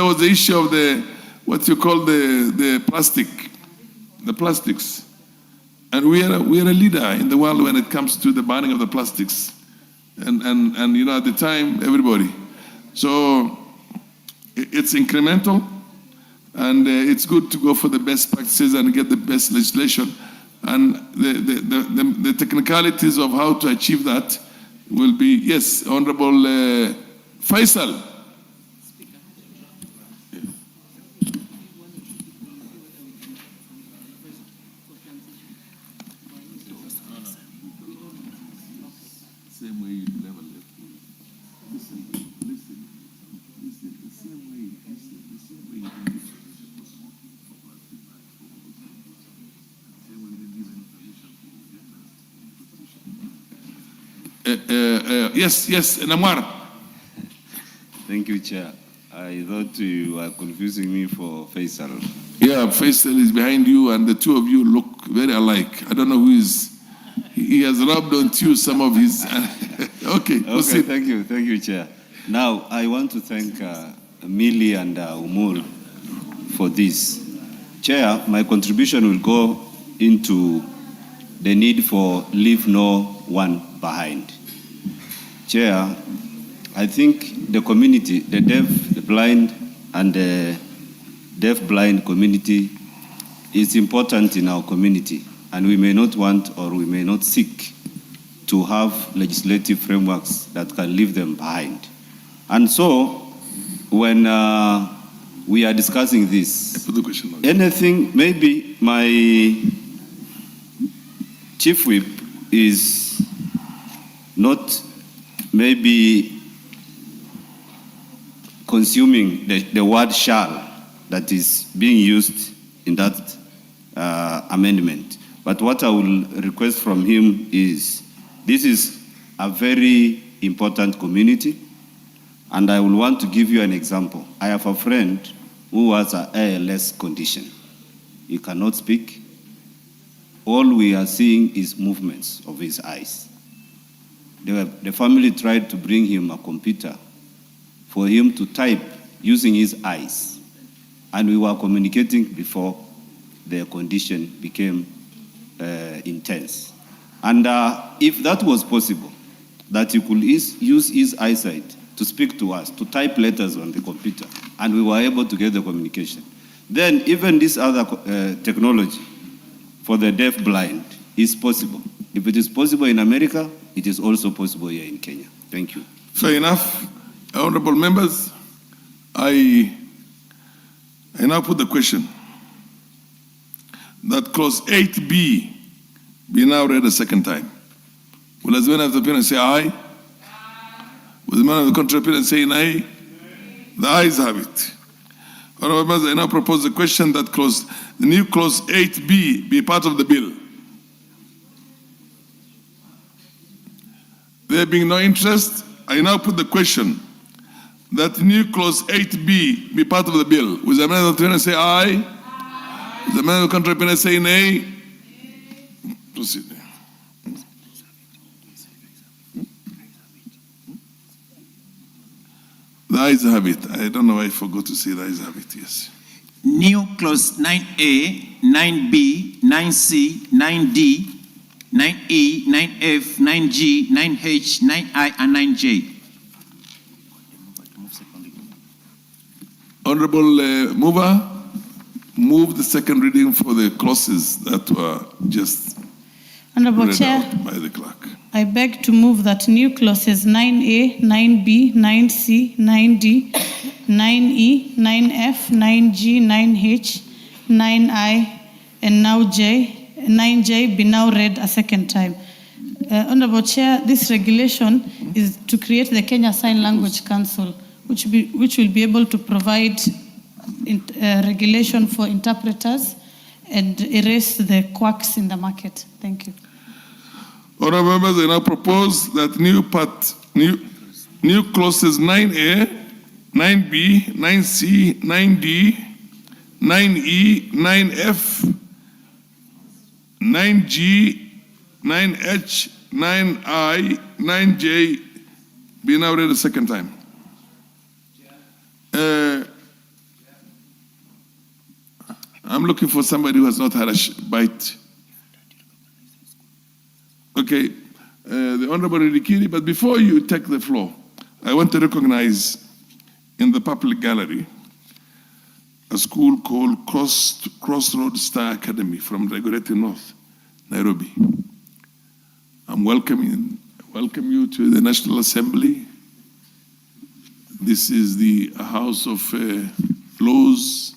was the issue of the, what you call the plastics. And we are a leader in the world when it comes to the banning of the plastics. And you know, at the time, everybody. So it's incremental, and it's good to go for the best practices and get the best legislation. And the technicalities of how to achieve that will be, yes, Honorable Faisal. Same way you never left me. Listen, the same way you did it. Yes, Namwar. Thank you, Chair. I thought you were confusing me for Faisal. Yeah, Faisal is behind you, and the two of you look very alike. I don't know who is. He has rubbed onto you some of his. Okay, proceed. Thank you, Chair. Now, I want to thank Millie and Umur for this. Chair, my contribution will go into the need for leave no one behind. Chair, I think the community, the deaf, the blind, and the deaf-blind community is important in our community, and we may not want or we may not seek to have legislative frameworks that can leave them behind. And so, when we are discussing this, anything, maybe my chief whip is not maybe consuming the word shall that is being used in that amendment. But what I will request from him is, this is a very important community, and I will want to give you an example. I have a friend who has an ALS condition. He cannot speak. All we are seeing is movements of his eyes. The family tried to bring him a computer for him to type using his eyes. And we were communicating before the condition became intense. And if that was possible, that he could use his eyesight to speak to us, to type letters on the computer, and we were able to get the communication, then even this other technology for the deaf-blind is possible. If it is possible in America, it is also possible here in Kenya. Thank you. Fair enough. Honorable members, I now put the question that clause 8B be now read a second time. Will as many of the parents say aye? Will the man of the contrary parents say nay? The ayes have it. Honorable members, I now propose the question that the new clause 8B be part of the bill. There being no interest, I now put the question that new clause 8B be part of the bill. Will the man of the parents say aye? Aye. Will the man of the contrary parents say nay? Proceed. The ayes have it. I don't know why I forgot to say the ayes have it, yes. New clause 9A, 9B, 9C, 9D, 9E, 9F, 9G, 9H, 9I, and 9J. Honorable Mover, move the second reading for the clauses that were just Honorable read Chair, out by the clerk. I beg to move that new clauses 9A, 9B, 9C, 9D, 9E, 9F, 9G, 9H, 9I, and now 9J be now read a second time. Honorable Chair, this regulation is to create the Kenya Sign Language Council, which will be able to provide regulation for interpreters and erase the quacks in the market. Thank you. Honorable members, I now propose that new clauses 9A, 9B, 9C, 9D, 9E, 9F, 9G, 9H, 9I, 9J be now read a second time. I'm looking for somebody who has not had a bite. Okay, the Honorable Rikiri, but before you take the floor, I want to recognize in the public gallery a school called Crossroads Star Academy from Dagoretti North, Nairobi. I'm welcome you to the National Assembly. This is the house of laws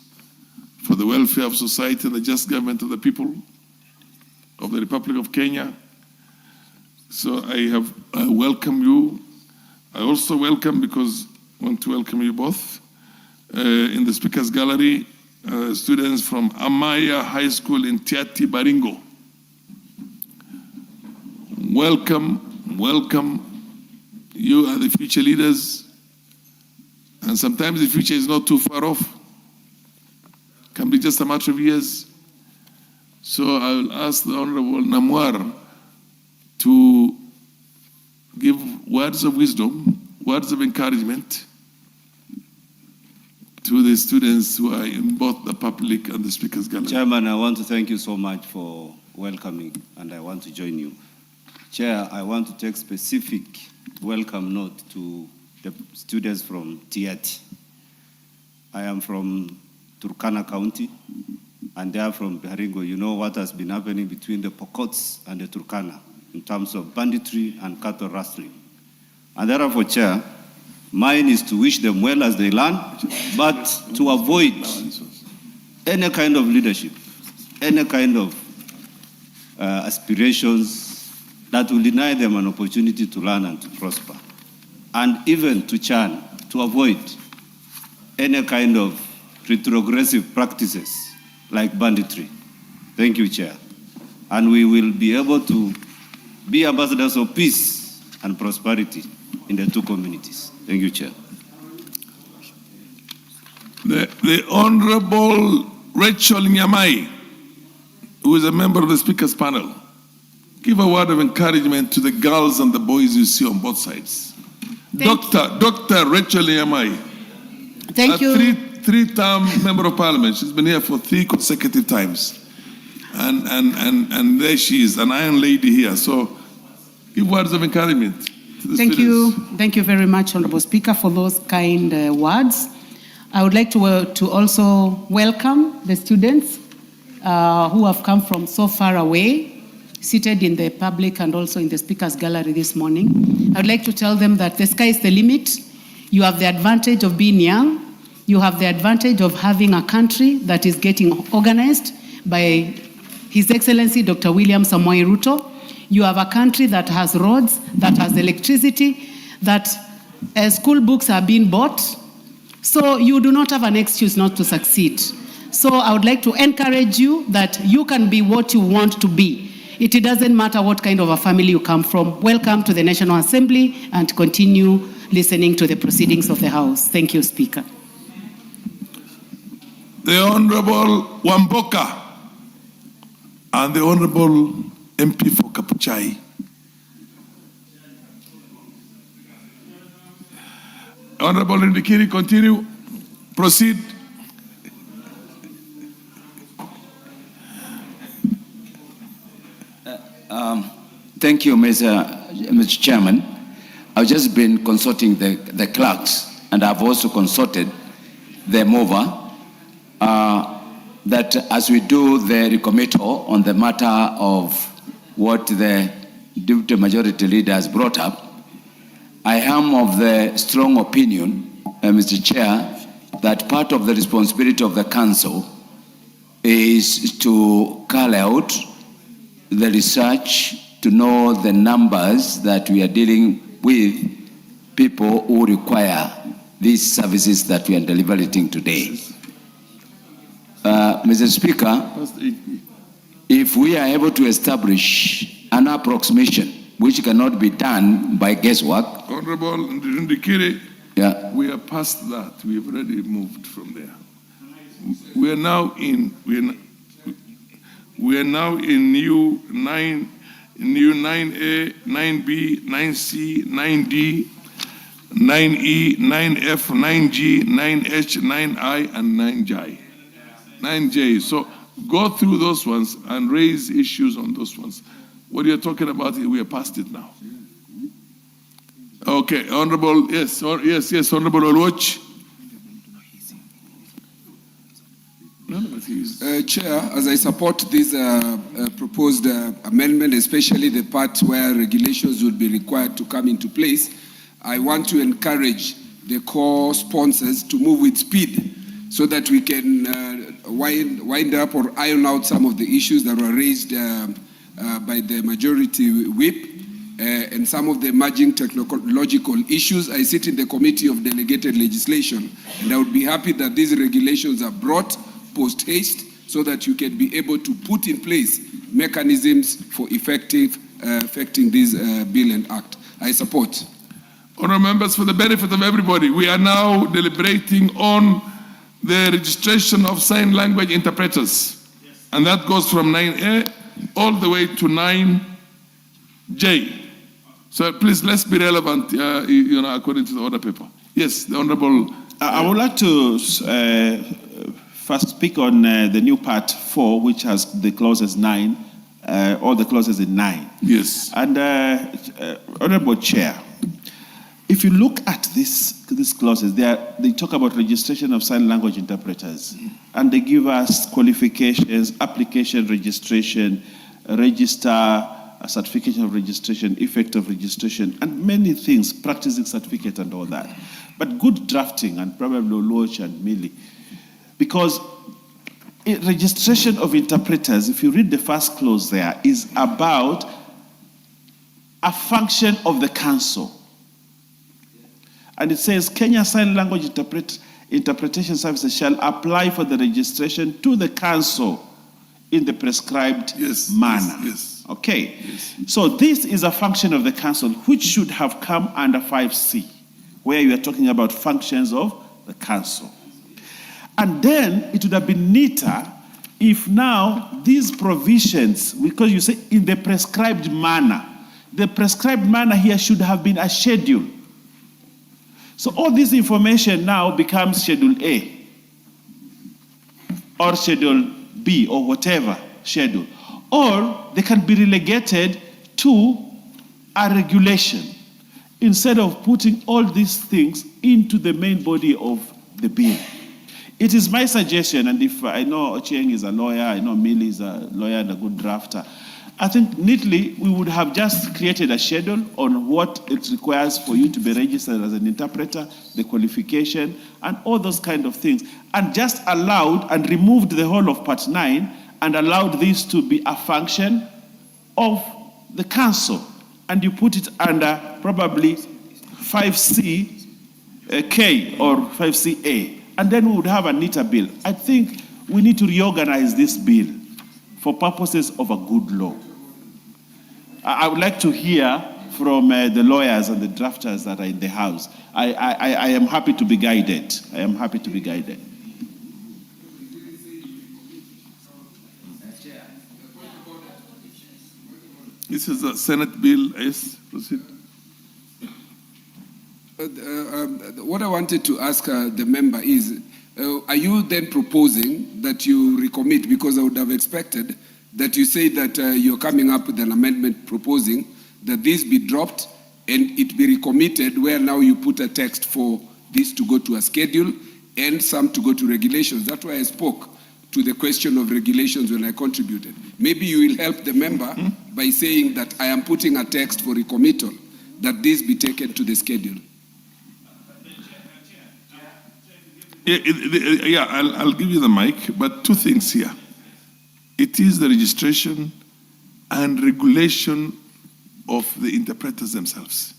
for the welfare of society and the just government of the people of the Republic of Kenya. So I welcome you. I also welcome, because I want to welcome you both, in the Speaker's Gallery, students from Amaya High School in Tiati, Baringo. Welcome, welcome. You are the future leaders, and sometimes the future is not too far off. Can be just a matter of years. So I will ask the Honorable Namwar to give words of wisdom, words of encouragement to the students who are in both the public and the Speaker's Gallery. Chairman, I want to thank you so much for welcoming, and I want to join you. Chair, I want to take specific welcome note to the students from Tiati. I am from Turkana County, and they are from Baringo. You know what has been happening between the Pokots and the Turkana in terms of banditry and cattle rustling. And therefore, Chair, mine is to wish them well as they learn, but to avoid any kind of leadership, any kind of aspirations that will deny them an opportunity to learn and to prosper. And even to churn, to avoid any kind of retrogressive practices like banditry. Thank you, Chair. And we will be able to be ambassadors of peace and prosperity in the two communities. Thank you, Chair. The Honorable Rachel Nyamai, who is a member of the Speaker's panel, give a word of encouragement to the girls and the boys you see on both sides. Dr. Rachel Nyamai, Thank you. Three-term member of parliament. She's been here for 3 consecutive times. And there she is, an iron lady here. So give words of encouragement to the Thank students. you. Thank you very much, Honorable Speaker, for those kind words. I would like to also welcome the students who have come from so far away, seated in the public and also in the Speaker's Gallery this morning. I would like to tell them that the sky is the limit. You have the advantage of being young. You have the advantage of having a country that is getting organized by His Excellency Dr. William Samoei Ruto. You have a country that has roads, that has electricity, that school books are being bought. So you do not have an excuse not to succeed. So I would like to encourage you that you can be what you want to be. It doesn't matter what kind of a family you come from. Welcome to the National Assembly and continue listening to the proceedings of the House. Thank you, Speaker. The Honorable Wamboka and the Honorable MP for Kapuchai. Honorable Ndikiri, continue. Proceed. Thank you, Mr. Chairman. I've just been consulting the clerks, and I've also consulted the mover that as we do the recommittal on the matter of what the Deputy Majority Leader has brought up, I am of the strong opinion, Mr. Chair, that part of the responsibility of the Council is to carry out the research to know the numbers that we are dealing with, people who require these services that we are delivering today. Mr. Speaker, if we are able to establish an approximation, which cannot be done by guesswork. Honorable Ndikiri, Yeah. we are past that. We have already moved from there. We are now in new 9A, 9B, 9C, 9D, 9E, 9F, 9G, 9H, 9I, and 9J. 9J. So go through those ones and raise issues on those ones. What you're talking about, we are past it now. Okay, Honorable, yes, Honorable Oluoch. Chair, as I support this proposed amendment, especially the part where regulations would be required to come into place, I want to encourage the core sponsors to move with speed so that we can wind up or iron out some of the issues that were raised by the majority whip and some of the emerging technological issues. I sit in the Committee of Delegated Legislation, and I would be happy that these regulations are brought post haste so that you can be able to put in place mechanisms for effecting this bill and act. I support. Honourable members, for the benefit of everybody, we are now deliberating on the registration of sign language interpreters. Yes. And that goes from 9A all the way to 9J. So please, let's be relevant, according to the order paper. Yes, the Honourable... I would like to first speak on the new part 4, which has the clauses 9, all the clauses in 9. Yes. And Honourable Chair, if you look at these clauses, they talk about registration of sign language interpreters, and they give us qualifications, application, registration, register, certification of registration, effect of registration, and many things, practicing certificate and all that. But good drafting, and probably Oluoch and Millie, because registration of interpreters, if you read the first clause there, is about a function of the council. And it says, Kenya Sign Language Interpretation Services shall apply for the registration to the council in the prescribed manner. Yes. Okay. Yes. So this is a function of the council, which should have come under 5C, where you are talking about functions of the council. And then it would have been neater if now these provisions, because you say in the prescribed manner, the prescribed manner here should have been a schedule. So all this information now becomes Schedule A or Schedule B or whatever schedule. Or they can be relegated to a regulation instead of putting all these things into the main body of the bill. It is my suggestion, and if I know Ochieng is a lawyer, I know Millie is a lawyer and a good drafter, I think neatly we would have just created a schedule on what it requires for you to be registered as an interpreter, the qualification, and all those kind of things, and just allowed and removed the whole of Part 9 and allowed this to be a function of the council. And you put it under probably 5C K or 5CA, and then we would have a neater bill. I think we need to reorganize this bill for purposes of a good law. I would like to hear from the lawyers and the drafters that are in the House. I am happy to be guided. I am happy to be guided. This is a Senate bill. Yes, proceed. What I wanted to ask the member is, are you then proposing that you recommit, because I would have expected that you say that you're coming up with an amendment proposing that this be dropped and it be recommitted, where now you put a text for this to go to a schedule and some to go to regulations. That's why I spoke to the question of regulations when I contributed. Maybe you will help the member by saying that I am putting a text for recommittal, that this be taken to the schedule. Yeah, I'll give you the mic, but two things here. It is the registration and regulation of the interpreters themselves.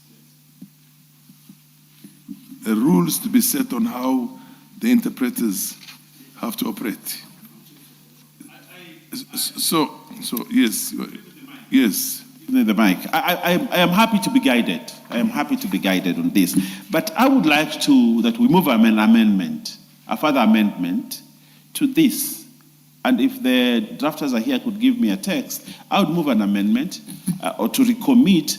The rules to be set on how the interpreters have to operate. So yes. The mic. I am happy to be guided. I am happy to be guided on this. But I would like that we move an amendment, a further amendment to this. And if the drafters are here could give me a text, I would move an amendment or to recommit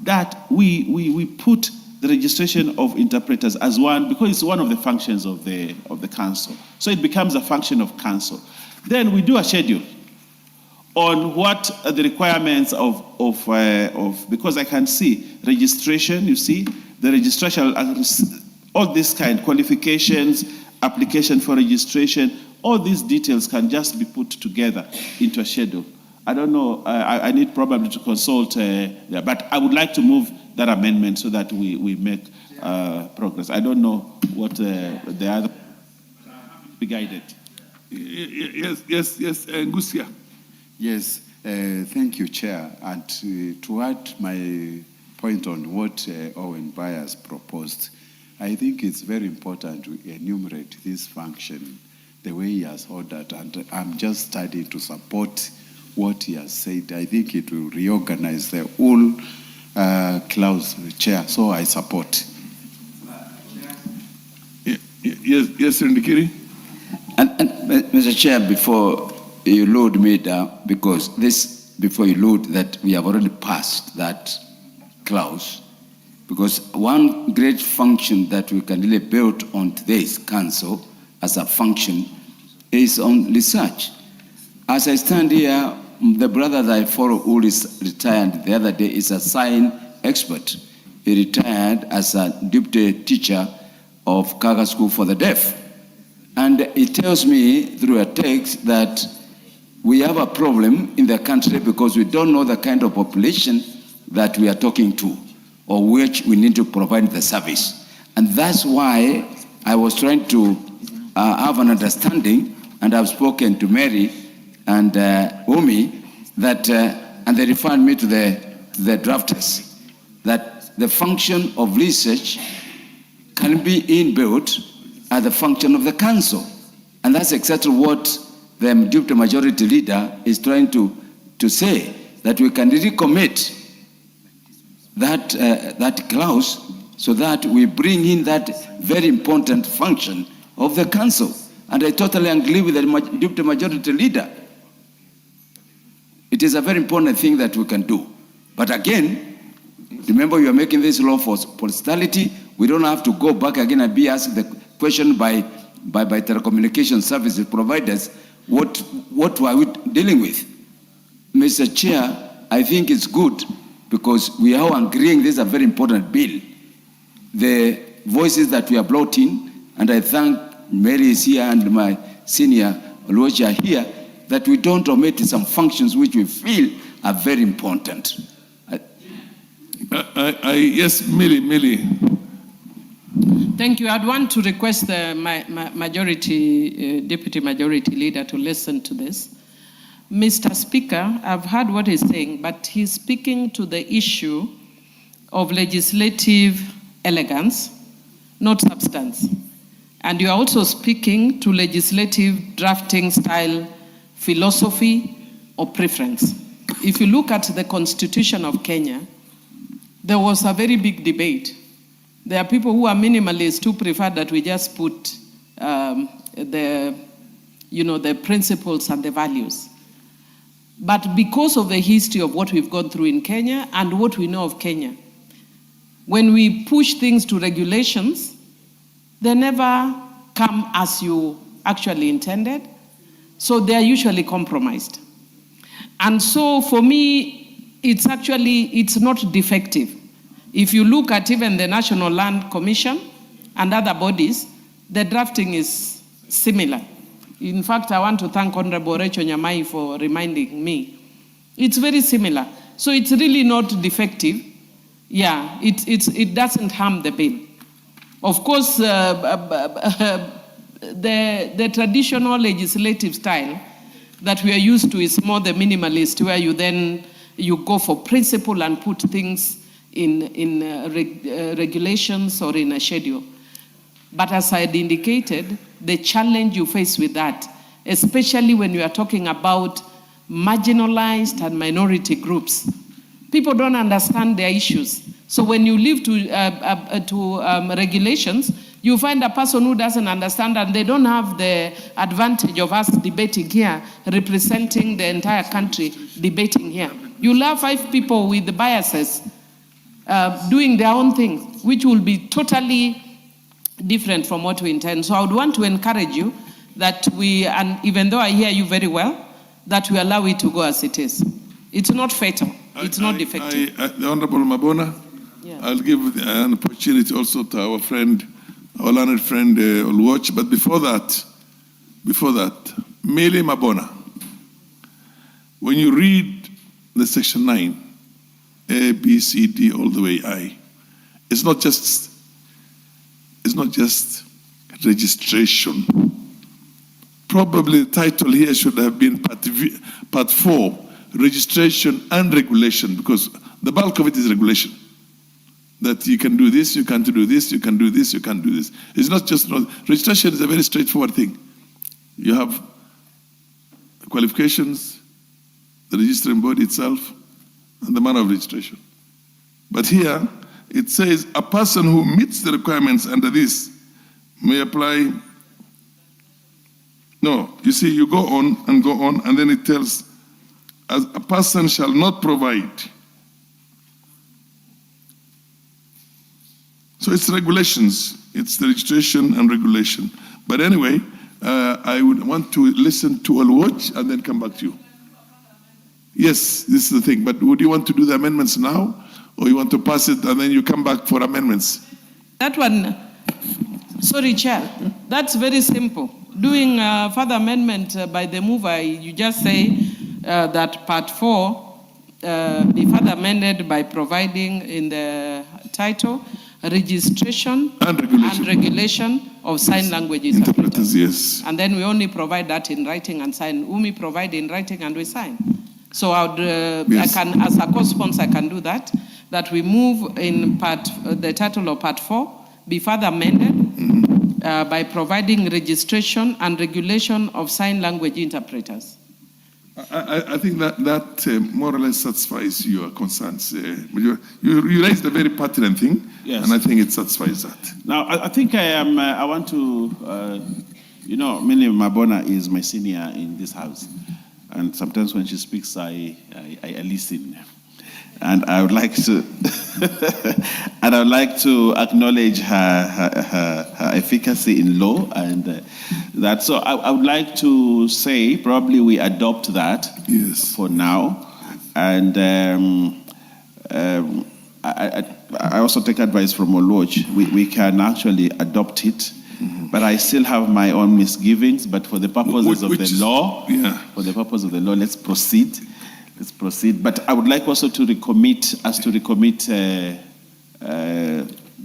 that we put the registration of interpreters as one, because it's one of the functions of the council. So it becomes a function of council. Then we do a schedule on what are the requirements of because I can see registration, you see, the registration, all this kind, qualifications, application for registration, all these details can just be put together into a schedule. I don't know, I need probably to consult there, but I would like to move that amendment so that we make progress. I don't know what the other be guided. Yes, Ngusia. Yes, thank you, Chair. And to add my point on what Owen Byers proposed, I think it's very important to enumerate this function the way he has ordered, and I'm just starting to support what he has said. I think it will reorganize the whole clause, Chair, so I support. Yes, Ndikiri. And Mr. Chair, before you load me down, because before you load that, we have already passed that clause, because one great function that we can really build on today's council as a function is on research. As I stand here, the brother that I follow who is retired the other day is a sign expert. He retired as a deputy teacher of KenyaScoop for the deaf. And he tells me through a text that we have a problem in the country because we don't know the kind of population that we are talking to or which we need to provide the service. And that's why I was trying to have an understanding, and I've spoken to Mary and Umi, that, and they referred me to the drafters, that the function of research can be inbuilt as the function of the council. And that's exactly what the deputy majority leader is trying to say, that we can really commit that clause so that we bring in that very important function of the council. And I totally agree with the deputy majority leader. It is a very important thing that we can do. But again, remember, you are making this law for posterity. We don't have to go back again and be asked the question by telecommunication services providers, what are we dealing with? Mr. Chair, I think it's good because we are agreeing this is a very important bill. The voices that we have brought in, and I thank Mary is here and my senior Oluochi are here, that we don't omit some functions which we feel are very important. Yes, Millie. Thank you. I'd want to request the deputy majority leader to listen to this. Mr. Speaker, I've heard what he's saying, but he's speaking to the issue of legislative elegance, not substance. And you are also speaking to legislative drafting style, philosophy, or preference. If you look at the Constitution of Kenya, there was a very big debate. There are people who are minimalists who prefer that we just put the principles and the values. But because of the history of what we've gone through in Kenya and what we know of Kenya, when we push things to regulations, they never come as you actually intended. So they are usually compromised. And so for me, it's not defective. If you look at even the National Land Commission and other bodies, the drafting is similar. In fact, I want to thank Honorable Rachel Nyamai for reminding me. It's very similar. So it's really not defective. Yeah, it doesn't harm the bill. Of course, the traditional legislative style that we are used to is more the minimalist, where you go for principle and put things in regulations or in a schedule. But as I had indicated, the challenge you face with that, especially when you are talking about marginalized and minority groups, people don't understand their issues. So when you leave to regulations, you find a person who doesn't understand, and they don't have the advantage of us debating here, representing the entire country, debating here. You'll have 5 people with biases doing their own thing, which will be totally different from what we intend. So I would want to encourage you that and even though I hear you very well, that we allow it to go as it is. It's not fatal. It's not defective. The Honorable Mabona, Yeah. I'll give an opportunity also to our friend, our learned friend Oluoch. But before that, Mele Mabona, when you read the section 9, A, B, C, D, all the way I, it's not just registration. Probably the title here should have been part 4, registration and regulation, because the bulk of it is regulation. That you can do this, you can't do this, you can do this, you can't do this. It's not just, registration is a very straightforward thing. You have qualifications, the registering body itself, and the manner of registration. But here, it says a person who meets the requirements under this may apply. No, you see, you go on, and then it tells, as a person shall not provide. So it's regulations, it's the registration and regulation. But anyway, I would want to listen to Oluoch and then come back to you. Yes, this is the thing, but would you want to do the amendments now, or you want to pass it and then you come back for amendments? That one, sorry, Chair, that's very simple. Doing further amendment by the mover, you just say that part 4 be further amended by providing in the title registration and regulation of sign language interpreters. Yes. And then we only provide that in writing and sign. We provide in writing and we sign. So I would, yes. I can, as a co-sponsor, I can do that. That we move in the title of part 4 be further amended by providing registration and regulation of sign language interpreters. I think that more or less satisfies your concerns. You raised a very pertinent thing, yes. And I think it satisfies that. Now, I think I want to, Mele Mabona is my senior in this house. And sometimes when she speaks, I listen. And I would like to, acknowledge her efficacy in law, and that. So I would like to say probably we adopt that. Yes. For now, and I also take advice from Oluoch. We can actually adopt it. But I still have my own misgivings. But for the purposes of the law, let's proceed. Let's proceed. But I would like also to recommit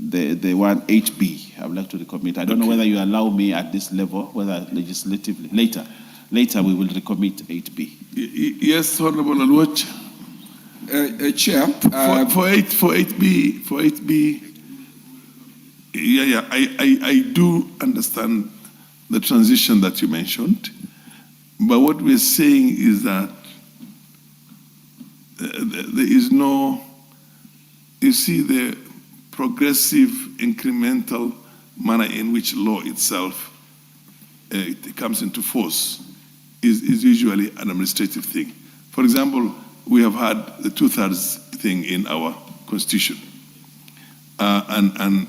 the one HB. I would like to recommit. I don't know whether you allow me at this level, whether legislatively. Later we will recommit 8B. Yes, Honorable Oluoch. Chair. For 8B. I do understand the transition that you mentioned, but what we're saying is that there is no, you see, the progressive, incremental manner in which law itself it comes into force is usually an administrative thing. For example, we have had the 2/3 thing in our constitution. And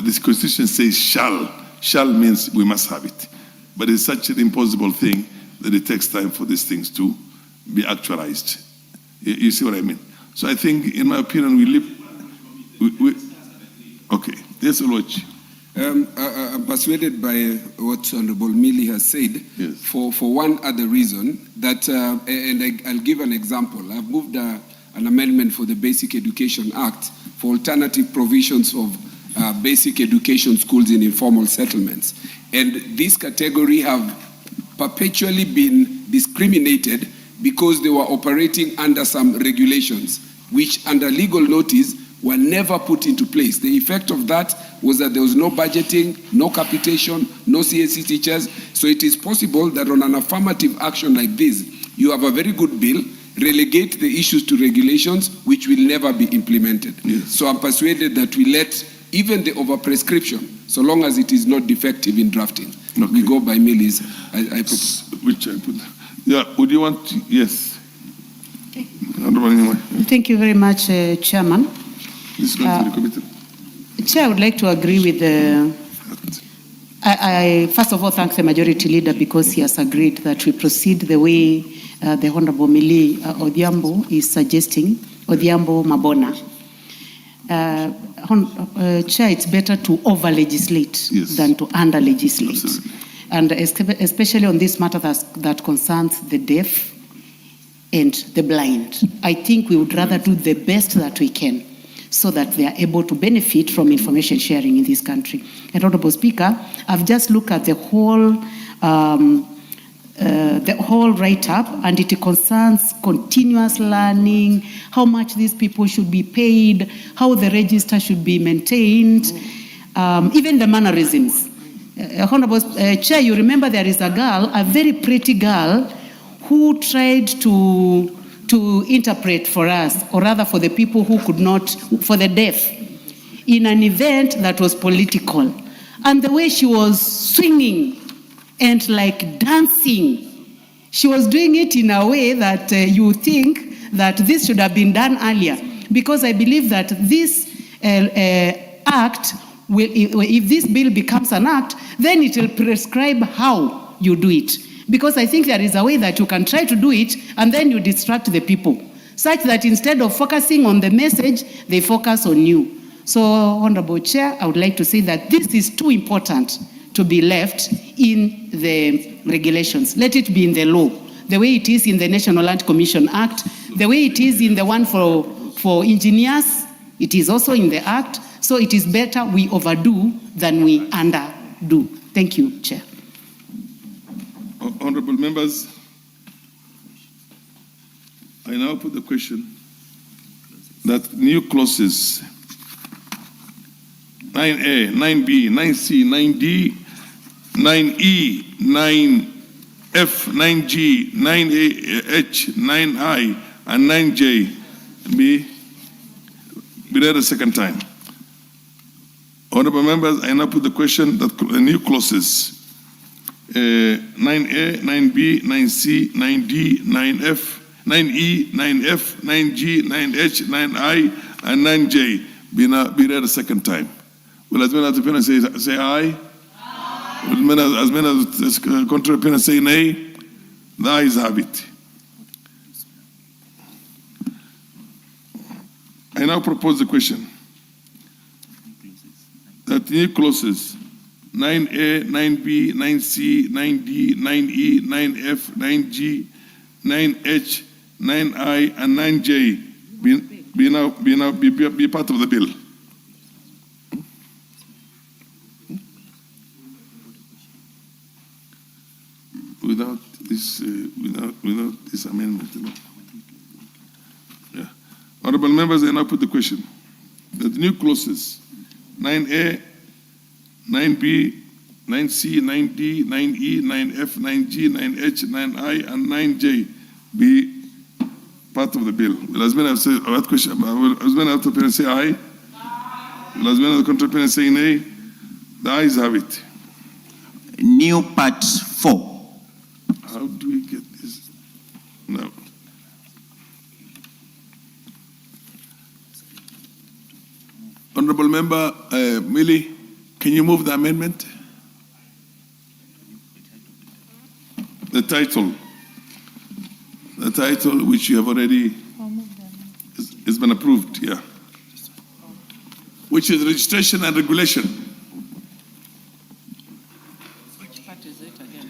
this constitution says shall. Shall means we must have it. But it's such an impossible thing that it takes time for these things to be actualized. You see what I mean? So I think, in my opinion, okay. Yes, Oluoch. I'm persuaded by what Honorable Mili has said, yes. for one other reason, that, and I'll give an example. I've moved an amendment for the Basic Education Act for alternative provisions of basic education schools in informal settlements. And this category have perpetually been discriminated because they were operating under some regulations, which under legal notice were never put into place. The effect of that was that there was no budgeting, no capitation, no CSC teachers. So it is possible that on an affirmative action like this, you have a very good bill, relegate the issues to regulations, which will never be implemented. Yes. So I'm persuaded that we let even the overprescription, so long as it is not defective in drafting, okay. We go by Milli's. I propose. Which I put. Yeah, would you want to? Yes. Thank you very much, Chairman. This is going to be committed. Chair, I would like to agree with the. I first of all thank the majority leader because he has agreed that we proceed the way the Honorable Millie Odhiambo is suggesting, Odhiambo Mabona. Chair, it's better to over-legislate than to under-legislate. Absolutely. And especially on this matter that concerns the deaf and the blind. I think we would rather do the best that we can so that they are able to benefit from information sharing in this country. And Honorable Speaker, I've just looked at the whole write-up, and it concerns continuous learning, how much these people should be paid, how the register should be maintained, even the mannerisms. Honorable Chair, you remember there is a girl, a very pretty girl, who tried to interpret for us, or rather for the people who could not, for the deaf, in an event that was political. And the way she was swinging and like dancing, she was doing it in a way that you think that this should have been done earlier. Because I believe that this act, if this bill becomes an act, then it will prescribe how you do it. Because I think there is a way that you can try to do it and then you distract the people, such that instead of focusing on the message, they focus on you. So, Honorable Chair, I would like to say that this is too important to be left in the regulations. Let it be in the law, the way it is in the National Land Commission Act, the way it is in the one for engineers, it is also in the Act. So it is better we overdo than we underdo. Thank you, Chair. Honorable members, I now put the question that new clauses 9A, 9B, 9C, 9D, 9E, 9F, 9G, 9H, 9I, and 9J be read a second time. Honorable members, I now put the question that the new clauses 9A, 9B, 9C, 9D, 9F, 9E, 9F, 9G, 9H, 9I, and 9J be read a second time. Will as many as opinions say aye? Aye. Will as many as contrary opinions say nay? The ayes have it. I now propose the question that new clauses 9A, 9B, 9C, 9D, 9E, 9F, 9G, 9H, 9I, and 9J be part of the bill. Without this amendment, Yeah. Honorable members, I now put the question that the new clauses 9A, 9B, 9C, 9D, 9E, 9F, 9G, 9H, 9I, and 9J be part of the bill. Will as many as say that question? As many as opinions say aye? Will as many as contrary opinions say nay? The ayes have it. New Part 4. How do we get this? No. Honorable Member Millie, can you move the amendment? The title which you have already has been approved, yeah. Which is registration and regulation. Which part is it again?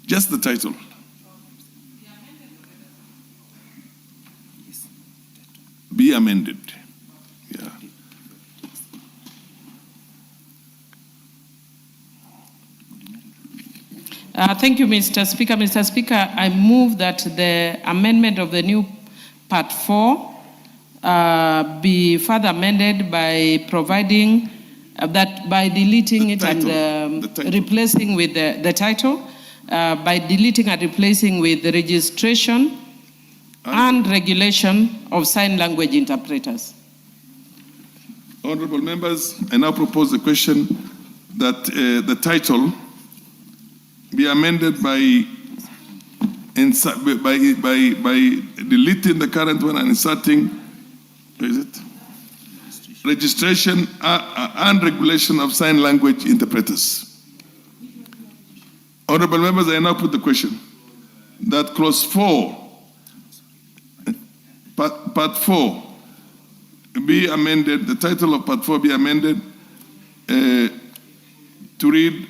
Just the title. Be amended. Yeah. Thank you, Mr. Speaker. Mr. Speaker, I move that the amendment of the new Part 4 be further amended by providing that by deleting it and replacing with the title, by deleting and replacing with the registration and regulation of sign language interpreters. Honorable members, I now propose the question that the title be amended by deleting the current one and inserting, what is it? Registration and regulation of sign language interpreters. Honorable members, I now put the question that clause 4, part 4, be amended, the title of part 4 be amended to read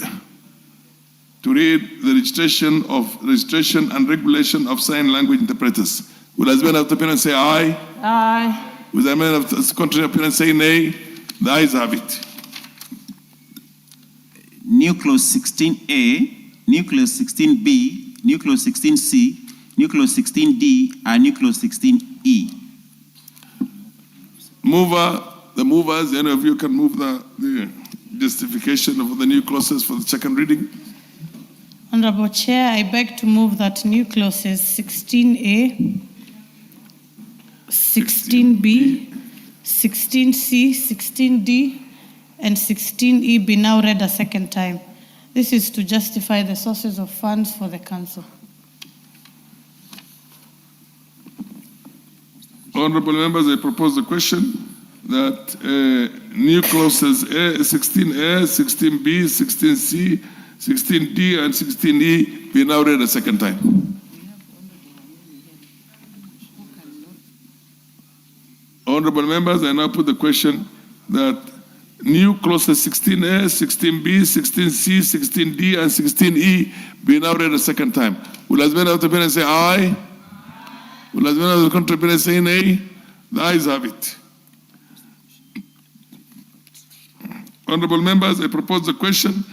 the registration and regulation of sign language interpreters. Will as many of the opinion say aye? Aye. Will as many of the contrary opinion say nay? The ayes have it. New clause 16A, new clause 16B, new clause 16C, new clause 16D, and new clause 16E. The movers, any of you can move the justification of the new clauses for the second reading. Honorable Chair, I beg to move that new clauses 16A, 16B, 16C, 16D, and 16E be now read a second time. This is to justify the sources of funds for the council. Honorable members, I propose the question that new clauses 16A, 16B, 16C, 16D, and 16E be now read a second time. Honorable members, I now put the question that new clauses 16A, 16B, 16C, 16D, and 16E be now read a second time. Will as many of the parents say aye? Will as many of the contrary parents say nay? The ayes have it. Honorable members, I propose the question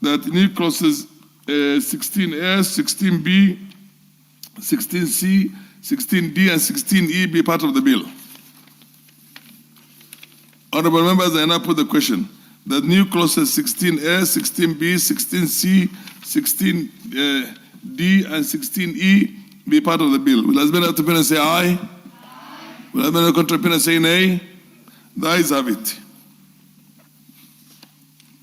that new clauses 16A, 16B, 16C, 16D, and 16E be part of the bill. Honorable members, I now put the question that new clauses 16A, 16B, 16C, 16D, and 16E be part of the bill. Will as many of the parents say aye? Will as many of the contrary parents say nay? The ayes have it.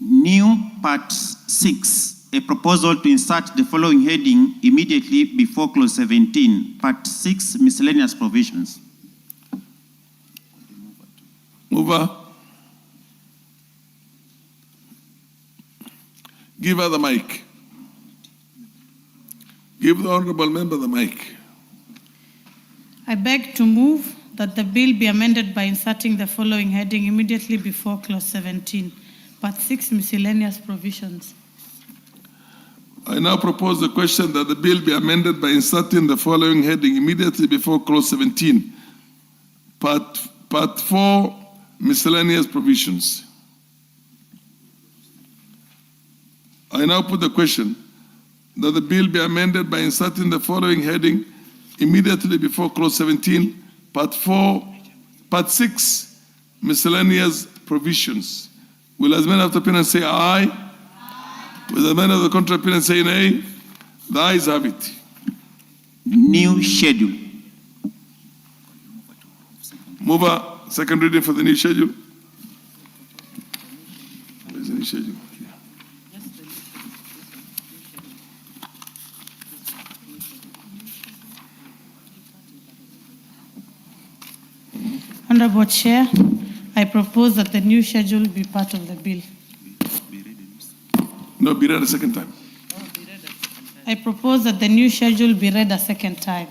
New part 6, a proposal to insert the following heading immediately before clause 17, part 6, miscellaneous provisions. Mover. Give her the mic. Give the honorable member the mic. I beg to move that the bill be amended by inserting the following heading immediately before clause 17, part 6, miscellaneous provisions. I now propose the question that the bill be amended by inserting the following heading immediately before clause 17, part 4, miscellaneous provisions. I now put the question that the bill be amended by inserting the following heading immediately before clause 17, part 6, miscellaneous provisions. Will as many of the opinion say aye? Will as many of the contrary opinion say nay? The ayes have it. New schedule. Mover, second reading for the new schedule. Where's the new schedule? Honorable Chair, I propose that the new schedule be part of the bill. No, be read a second time. I propose that the new schedule be read a second time.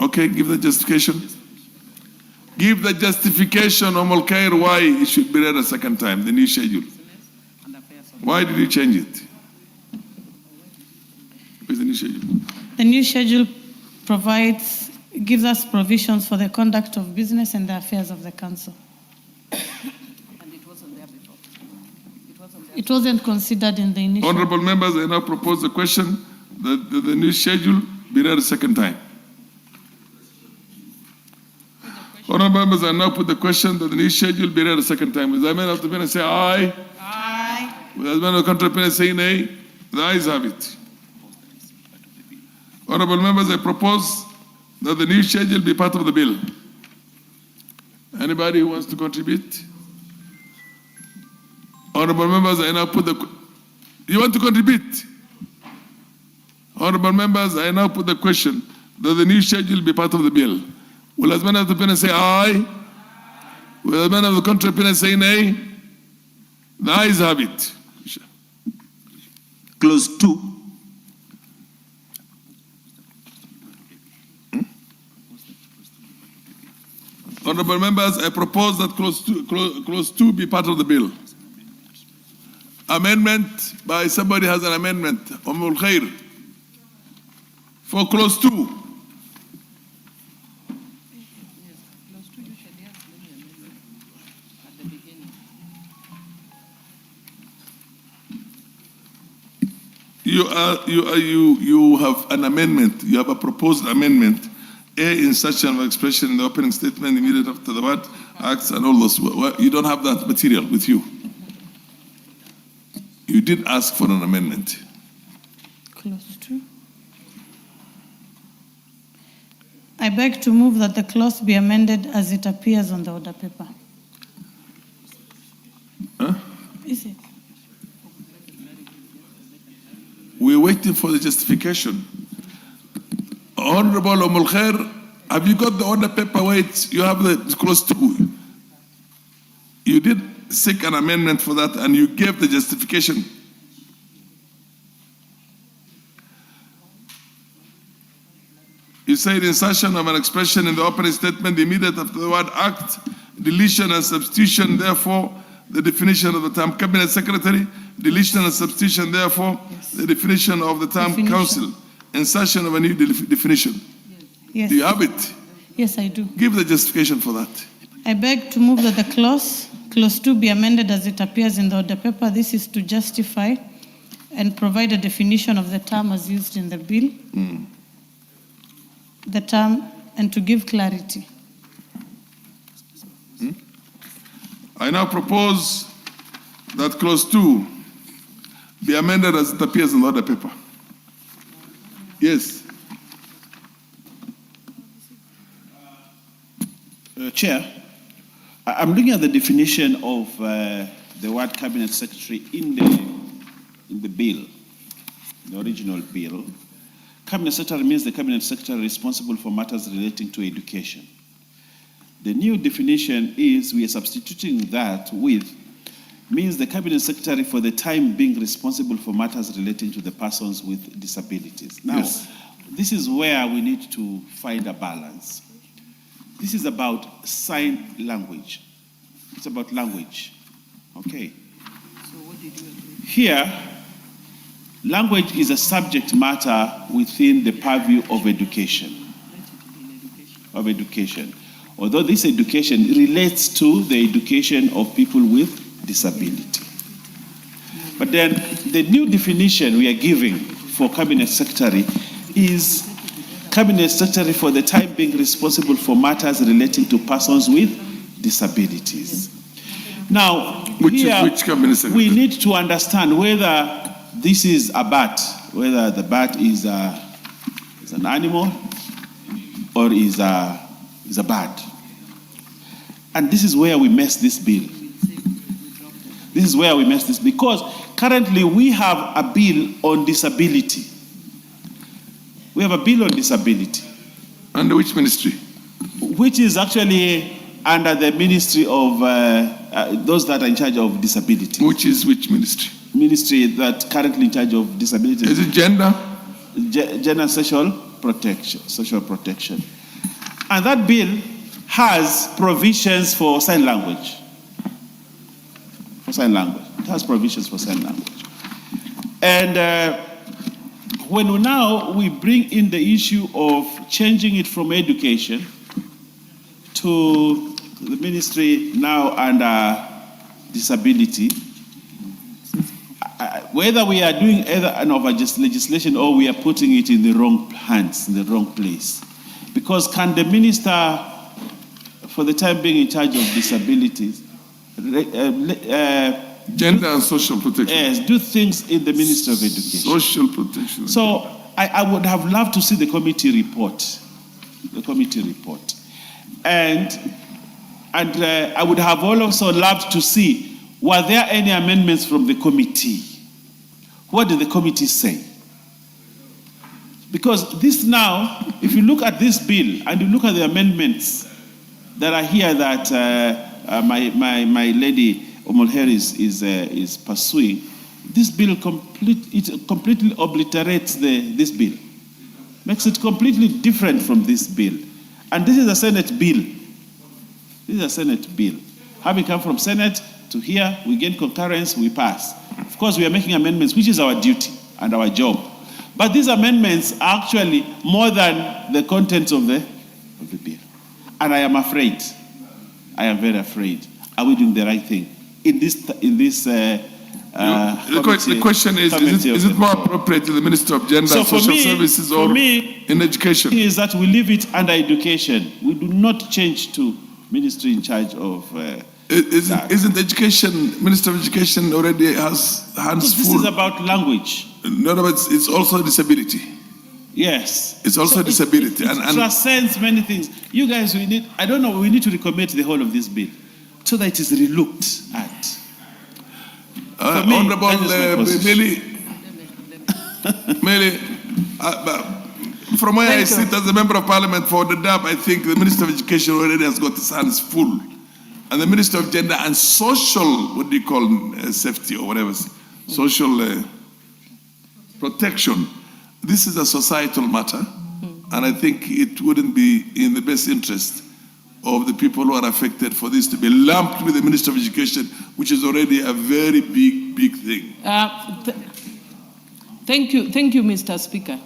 Okay, give the justification. Give the justification, Omolkair, why it should be read a second time, the new schedule. Why did you change it? Where's the new schedule? The new schedule gives us provisions for the conduct of business and the affairs of the council. And it wasn't there before. It wasn't considered in the initial. Honorable members, I now propose the question that the new schedule be read a second time. Honorable members, I now put the question that the new schedule be read a second time. Will the men of the opinion say aye? Aye. Will the men of the contrary opinion say nay? The ayes have it. Honorable members, I propose that the new schedule be part of the bill. Anybody who wants to contribute? Honorable members, I now put the... You want to contribute? Honorable members, I now put the question that the new schedule be part of the bill. Will as many of the opponents say aye? Will as many of the contrary opponents say nay? The ayes have it. Clause 2. Honorable members, I propose that clause 2 be part of the bill. Amendment by somebody has an amendment. Ummul Khair. For clause 2. You have an amendment. You have a proposed amendment. A insertion of expression in the opening statement immediately after the word acts and all those. You don't have that material with you. You did ask for an amendment. Clause 2. I beg to move that the clause be amended as it appears on the order paper. Huh? Is it? We're waiting for the justification. Honorable Ummul Khair, have you got the order paper where you have the clause 2? You did seek an amendment for that and you gave the justification. You said insertion of an expression in the opening statement immediate after the word act, deletion and substitution, therefore the definition of the term cabinet secretary, deletion and substitution, therefore the definition of the term council, insertion of a new definition. Yes. Do you have it? Yes, I do. Give the justification for that. I beg to move that the clause 2 be amended as it appears in the order paper. This is to justify and provide a definition of the term as used in the bill. The term and to give clarity. I now propose that clause 2 be amended as it appears in the order paper. Yes. Chair, I'm looking at the definition of the word cabinet secretary in the bill, the original bill. Cabinet secretary means the cabinet secretary responsible for matters relating to education. The new definition is we are substituting that with means the cabinet secretary for the time being responsible for matters relating to the persons with disabilities. Now, Yes. This is where we need to find a balance. This is about sign language. It's about language. Okay. So what did you agree? Here, language is a subject matter within the purview of education. Although this education relates to the education of people with disability. But then the new definition we are giving for cabinet secretary is cabinet secretary for the time being responsible for matters relating to persons with disabilities. Now, Which cabinet secretary? we need to understand whether this is a bat, whether the bat is an animal or is a bird. And this is where we mess this bill. This is where we mess this because currently we have a bill on disability. We have a bill on disability. Under which ministry? Which is actually under the ministry of those that are in charge of disability. Which is which ministry? Ministry that currently in charge of disability. Is it gender? Gender and social protection. And that bill has provisions for sign language. It has provisions for sign language. And when we bring in the issue of changing it from education to the ministry now under disability, whether we are doing either an legislation or we are putting it in the wrong hands, in the wrong place. Because can the minister, for the time being in charge of disabilities, Gender and social protection. yes, do things in the Ministry of Education? Social protection. So I would have loved to see the committee report. And And I would have also loved to see, were there any amendments from the committee? What did the committee say? Because this now, if you look at this bill and you look at the amendments that are here that my lady Omolher is pursuing, this bill completely obliterates this bill, makes it completely different from this bill. And this is a Senate bill. This is a Senate bill. Having come from Senate to here, we gain concurrence, we pass. Of course, we are making amendments, which is our duty and our job. But these amendments are actually more than the contents of the bill. And I am afraid, I am very afraid, are we doing the right thing? In this the question is it more appropriate to the Minister of Gender and Social Services or in education? Is that we leave it under education. We do not change to ministry in charge of Isn't education, Minister of Education already has hands full? This is about language. No, but it's also disability. Yes. It's also disability. It transcends many things. You guys, we need to recommit the whole of this bill so that it is relooked at. Honorable Mele, from where I sit as a member of Parliament for the DAB, I think the Minister of Education already has got his hands full. And the Minister of Gender and Social, what do you call safety or whatever, social protection. This is a societal matter, and I think it wouldn't be in the best interest of the people who are affected for this to be lumped with the Minister of Education, which is already a very big thing. Thank you, Mr. Speaker.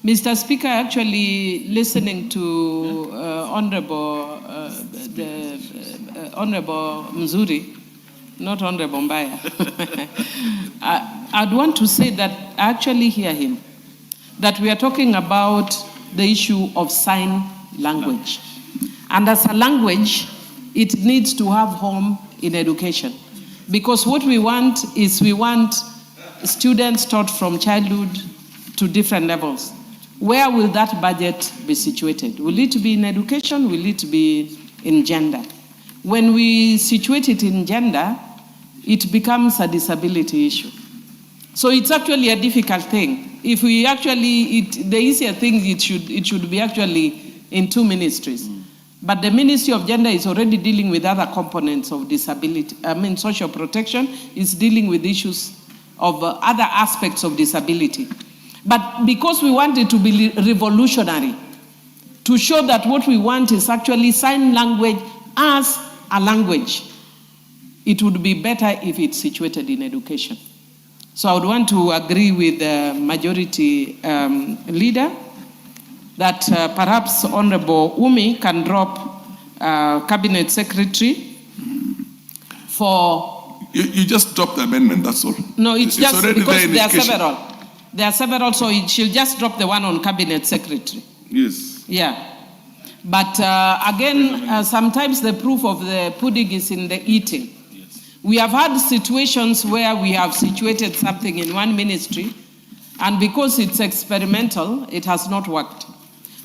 Mr. Speaker, actually listening to Honorable Mzuri, not Honorable Mbaya, I'd want to say that I actually hear him, that we are talking about the issue of sign language. And as a language, it needs to have home in education. Because what we want is we want students taught from childhood to different levels. Where will that budget be situated? Will it be in education? Will it be in gender? When we situate it in gender, it becomes a disability issue. So it's actually a difficult thing. If we actually, the easier thing, it should be actually in two ministries. But the Ministry of Gender is already dealing with other components of disability. Social protection is dealing with issues of other aspects of disability. But because we want it to be revolutionary, to show that what we want is actually sign language as a language, it would be better if it's situated in education. So I would want to agree with the majority leader that perhaps Honorable Umi can drop Cabinet Secretary for... You just dropped the amendment, that's all. No, it's just because there are several. There are several, so she'll just drop the one on Cabinet Secretary. Yes. Yeah. But again, sometimes the proof of the pudding is in the eating. Yes. We have had situations where we have situated something in one ministry, and because it's experimental, it has not worked.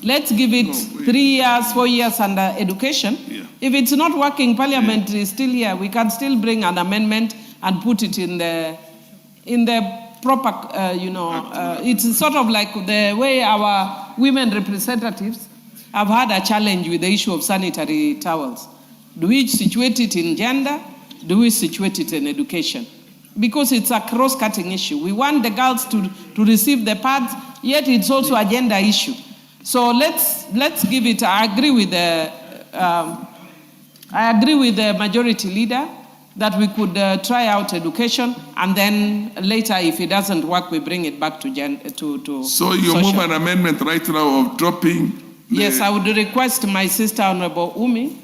Let's give it 3 years, 4 years under education. Yeah. If it's not working, Parliament is still here. We can still bring an amendment and put it in the proper, it's sort of like the way our women representatives have had a challenge with the issue of sanitary towels. Do we situate it in gender? Do we situate it in education? Because it's a cross-cutting issue. We want the girls to receive the pads, yet it's also a gender issue. So let's give it. I agree with the majority leader that we could try out education, and then later, if it doesn't work, we bring it back to So you social. Move an amendment right now of dropping. Yes, I would request my sister Honorable Umi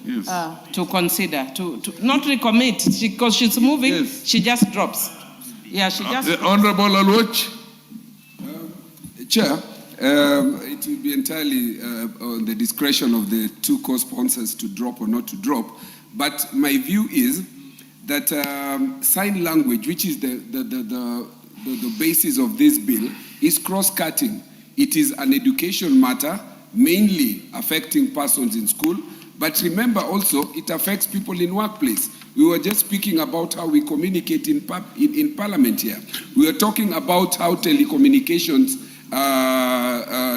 to consider to not recommit because she's moving. Yes. She just drops. Yeah, she just. Honorable Alwach. Chair. It will be entirely on the discretion of the two co-sponsors to drop or not to drop. But my view is that sign language, which is the basis of this bill, is cross-cutting. It is an education matter, mainly affecting persons in school, But remember also, it affects people in workplace. We were just speaking about how we communicate in Parliament here. We were talking about how telecommunications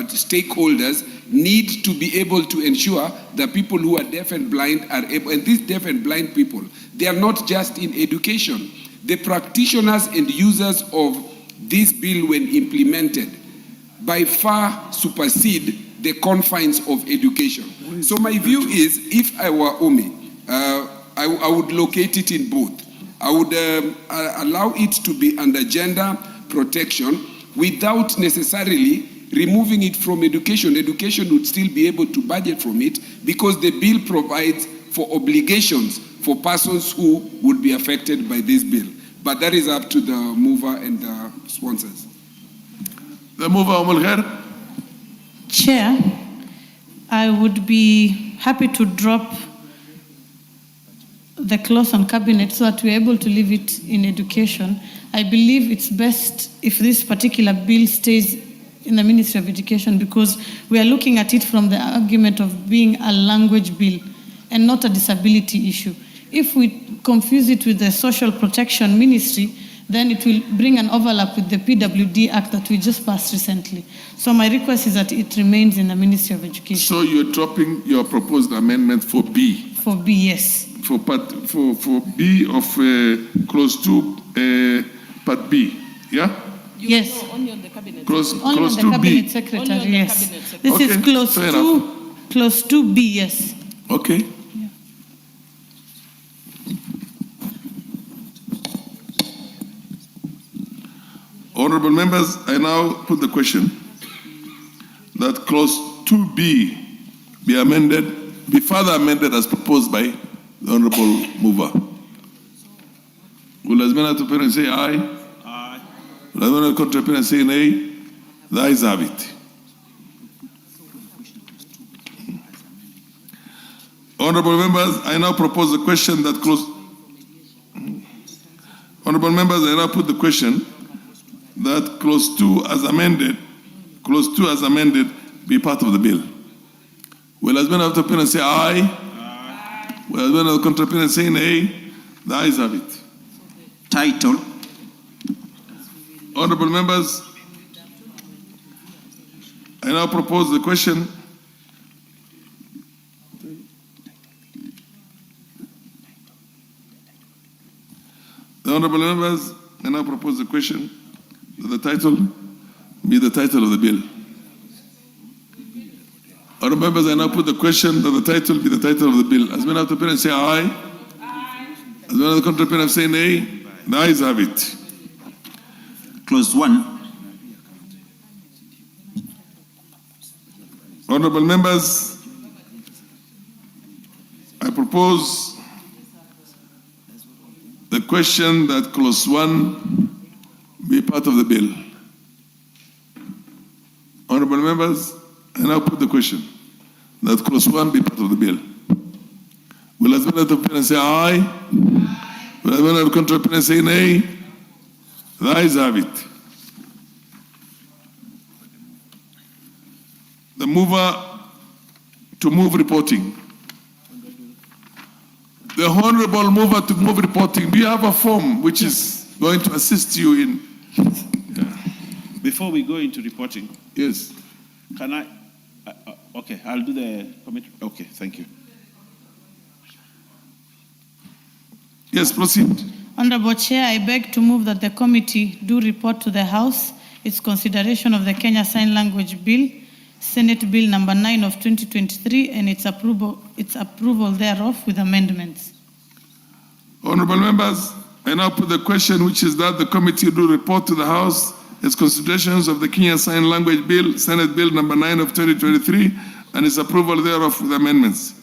stakeholders need to be able to ensure that people who are deaf and blind are able, and these deaf and blind people, they are not just in education. The practitioners and users of this bill, when implemented, by far supersede the confines of education. So my view is, if I were Omi, I would locate it in both. I would allow it to be under gender protection without necessarily removing it from education. Education would still be able to budget from it because the bill provides for obligations for persons who would be affected by this bill. But that is up to the mover and the sponsors. The mover, Omulher. Chair, I would be happy to drop the clause on cabinet so that we're able to leave it in education. I believe it's best if this particular bill stays in the Ministry of Education because we are looking at it from the argument of being a language bill and not a disability issue. If we confuse it with the Social Protection Ministry, then it will bring an overlap with the PWD Act that we just passed recently. So my request is that it remains in the Ministry of Education. So you're dropping your proposed amendment for B? For B, yes. For B of clause 2, part B, yeah? Yes. Only on the cabinet. Clause Only on the 2B. cabinet secretary, Only on the yes. cabinet secretary. This is Okay, clause fair 2, clause 2B, yes. Okay. Honorable members, I now put the question that clause 2B be amended, be further amended as proposed by the Honorable Mover. Will as many to parents say aye? Aye. Will as many contrary parents say nay? The ayes have it. Honorable members, I now propose the question that clause. Honorable members, I now put the question that clause 2 as amended, be part of the bill. Will as many of the parents say aye? Aye. Will as many of the contrary parents say nay? The ayes have it. Title. Honorable members, I now propose the question Honorable members, I now propose the question that the title be the title of the bill. Honorable members, I now put the question that the title be the title of the bill. As many of the parents say aye? Aye. As many of the contrary parents say nay? The ayes have it. Clause 1. Honorable members, I propose the question that clause 1 be part of the bill. Honorable members, I now put the question that clause 1 be part of the bill. Will as many of the parents say aye? Will as many of the contrary parents say nay? The ayes have it. The mover to move reporting. The honorable mover to move reporting. Do you have a form which is going to assist you in? Before we go into reporting, Yes. can I? Okay, I'll do the committee. Okay, thank you. Yes, proceed. Honorable Chair, I beg to move that the committee do report to the House its consideration of the Kenya Sign Language Bill, Senate Bill number 9 of 2023, and its approval thereof with amendments. Honorable members, I now put the question, which is that the committee do report to the House its considerations of the Kenya Sign Language Bill, Senate Bill number 9 of 2023, and its approval thereof with amendments.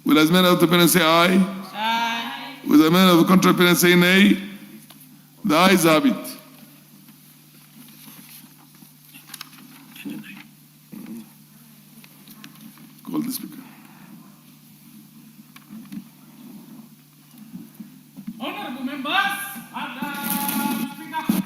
Will as many of the parents say aye? Aye. Will as many of the contrary parents say nay? The ayes have it. Call the speaker. Honorable members, Madam Speaker.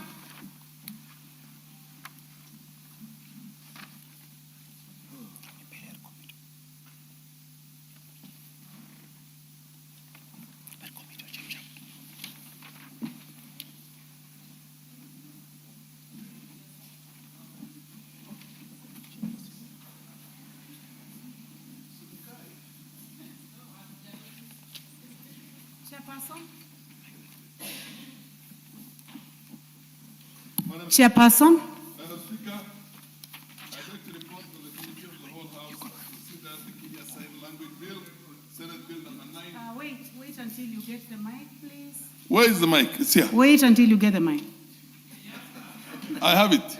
Chairperson. Madam Speaker, I'd like to report to the Committee of the Whole House consider the Kenya Sign Language Bill, Senate Bill number 9. Wait until you get the mic, please. Where is the mic? It's here. Wait until you get the mic. I have it.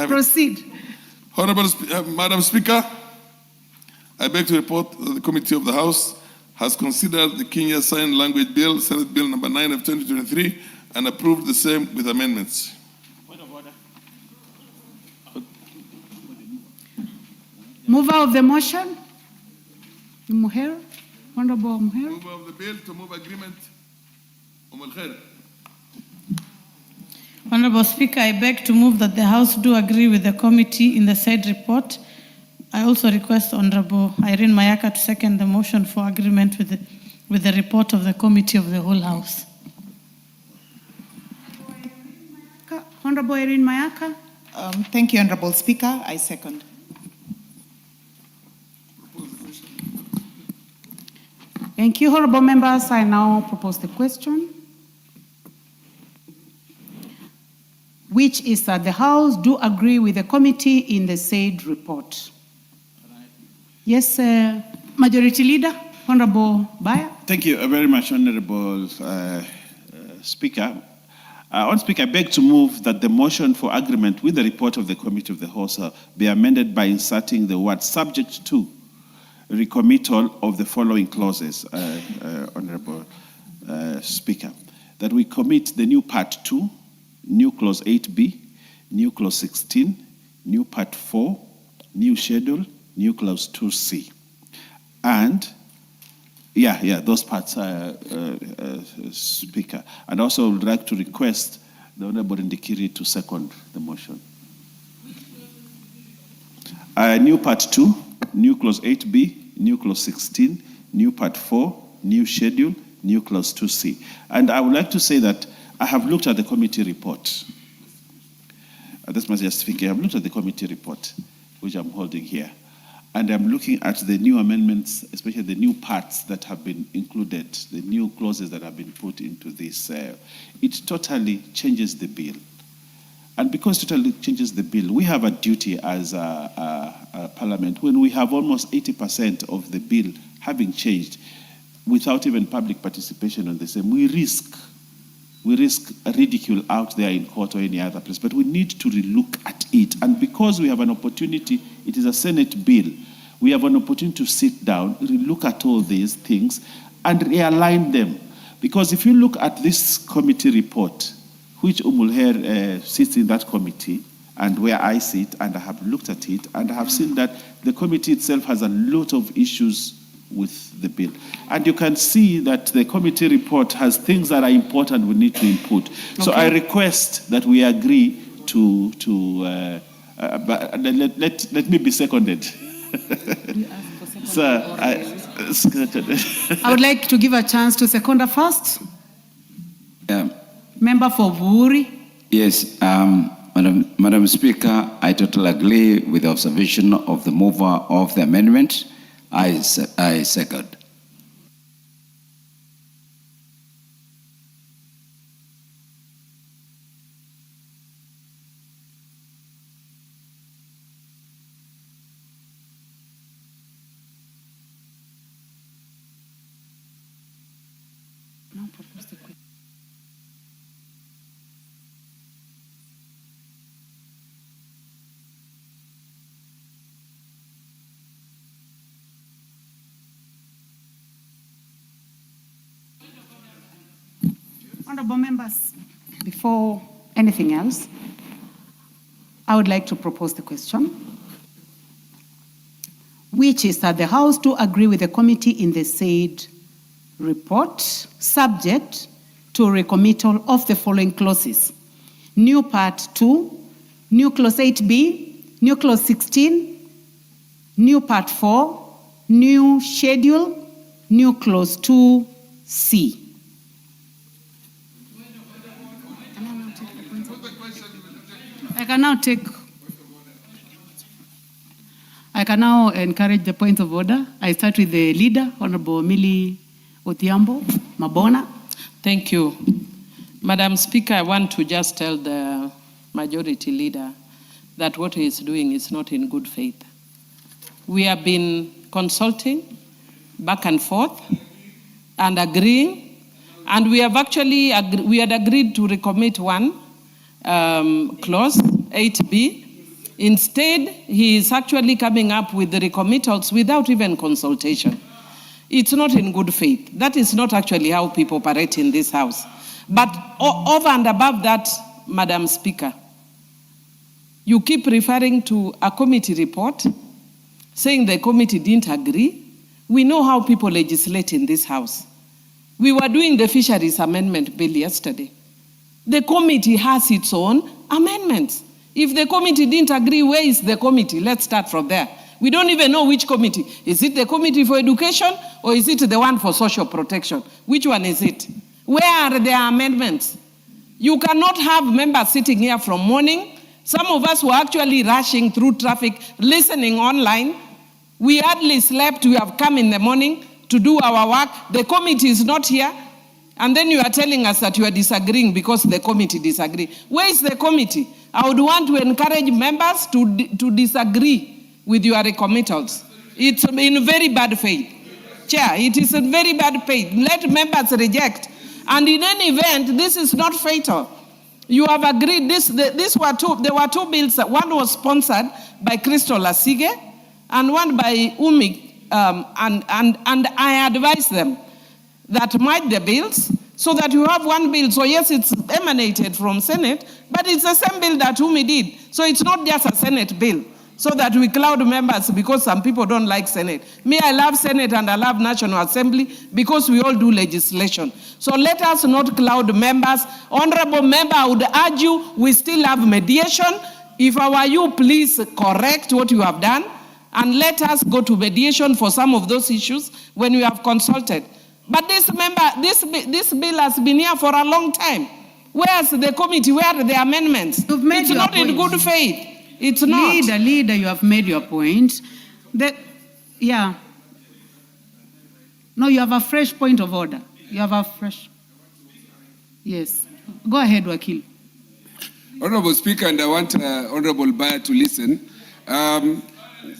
Proceed. Honorable Madam Speaker, I beg to report that the Committee of the House has considered the Kenya Sign Language Bill, Senate Bill number 9 of 2023, and approved the same with amendments. Point of order. Mover of the motion? Muher? Honorable Muher? Mover of the bill to move agreement. Al Khair. Honorable Speaker, I beg to move that the House do agree with the committee in the said report. I also request Honorable Irene Mayaka to second the motion for agreement with the report of the Committee of the Whole House. Honorable Irene Mayaka? Thank you, Honorable Speaker. I second. Thank you, honorable members. I now propose the question, which is that the House do agree with the committee in the said report. Yes, Majority Leader, Honorable Baya. Thank you very much, Honorable Speaker. Honorable Speaker, I beg to move that the motion for agreement with the report of the Committee of the House be amended by inserting the word subject to recommittal of the following clauses, Honorable Speaker. That we commit the new Part 2, new Clause 8B, new Clause 16, new Part 4, new Schedule, new Clause 2C. And those parts, Speaker. And also would like to request the Honorable Ndikiri to second the motion. New Part 2, new Clause 8B, new Clause 16, new Part 4, new Schedule, new Clause 2C. And I would like to say that I have looked at the committee report. That's my justification. I have looked at the committee report, which I'm holding here. And I'm looking at the new amendments, especially the new parts that have been included, the new clauses that have been put into this. It totally changes the bill. And because it totally changes the bill, we have a duty as a Parliament, when we have almost 80% of the bill having changed without even public participation on the same, we risk ridicule out there in court or any other place. But we need to relook at it. And because we have an opportunity, it is a Senate bill, we have an opportunity to sit down, relook at all these things, and realign them. Because if you look at this committee report, which Umulher sits in that committee, and where I sit, and I have looked at it, and I have seen that the committee itself has a lot of issues with the bill. And you can see that the committee report has things that are important we need to input. Okay. So I request that we agree but let me be seconded. Sir, I would like to give a chance to seconder first. Member for Vuri. Yes, Madam Speaker, I totally agree with the observation of the mover of the amendment. I second. Now propose the question. Honorable members, before anything else, I would like to propose the question, which is that the House to agree with the committee in the said report, subject to recommittal of the following clauses: new Part 2, new Clause 8B, new Clause 16, new Part 4, new Schedule, new Clause 2C. I can now encourage the points of order. I start with the leader, Honorable Millie Odhiambo, Mabona. Thank you. Madam Speaker, I want to just tell the majority leader that what he is doing is not in good faith. We have been consulting back and forth and agreeing, and we have actually we had agreed to recommit one clause, 8B. Instead, he is actually coming up with the recommittals without even consultation. It's not in good faith. That is not actually how people operate in this house. But over and above that, Madam Speaker, you keep referring to a committee report, saying the committee didn't agree. We know how people legislate in this house. We were doing the fisheries amendment bill yesterday. The committee has its own amendments. If the committee didn't agree, where is the committee? Let's start from there. We don't even know which committee. Is it the committee for education or is it the one for social protection? Which one is it? Where are the amendments? You cannot have members sitting here from morning. Some of us were actually rushing through traffic, listening online. We hardly slept. We have come in the morning to do our work. The committee is not here. And then you are telling us that you are disagreeing because the committee disagree. Where is the committee? I would want to encourage members to disagree with your recommittals. It's in very bad faith. Chair, it is in very bad faith. Let members reject. And in any event, this is not fatal. You have agreed, there were two bills. One was sponsored by Crystal Asige and one by Umi. And I advised them that merge the bills so that you have one bill. So yes, it's emanated from Senate, but it's the same bill that Umi did. So it's not just a Senate bill, so that we cloud members because some people don't like Senate. Me, I love Senate and I love National Assembly because we all do legislation. So let us not cloud members. Honorable member, I would urge you, we still have mediation. If I were you, please correct what you have done and let us go to mediation for some of those issues when we have consulted. But this bill has been here for a long time. Where's the committee? Where are the amendments? It's not in good faith. It's not. Leader, you have made your point. Yeah. No, you have a fresh point of order. You have a fresh. Yes. Go ahead, Wakil. Honorable Speaker, and I want Honorable Bayer to listen.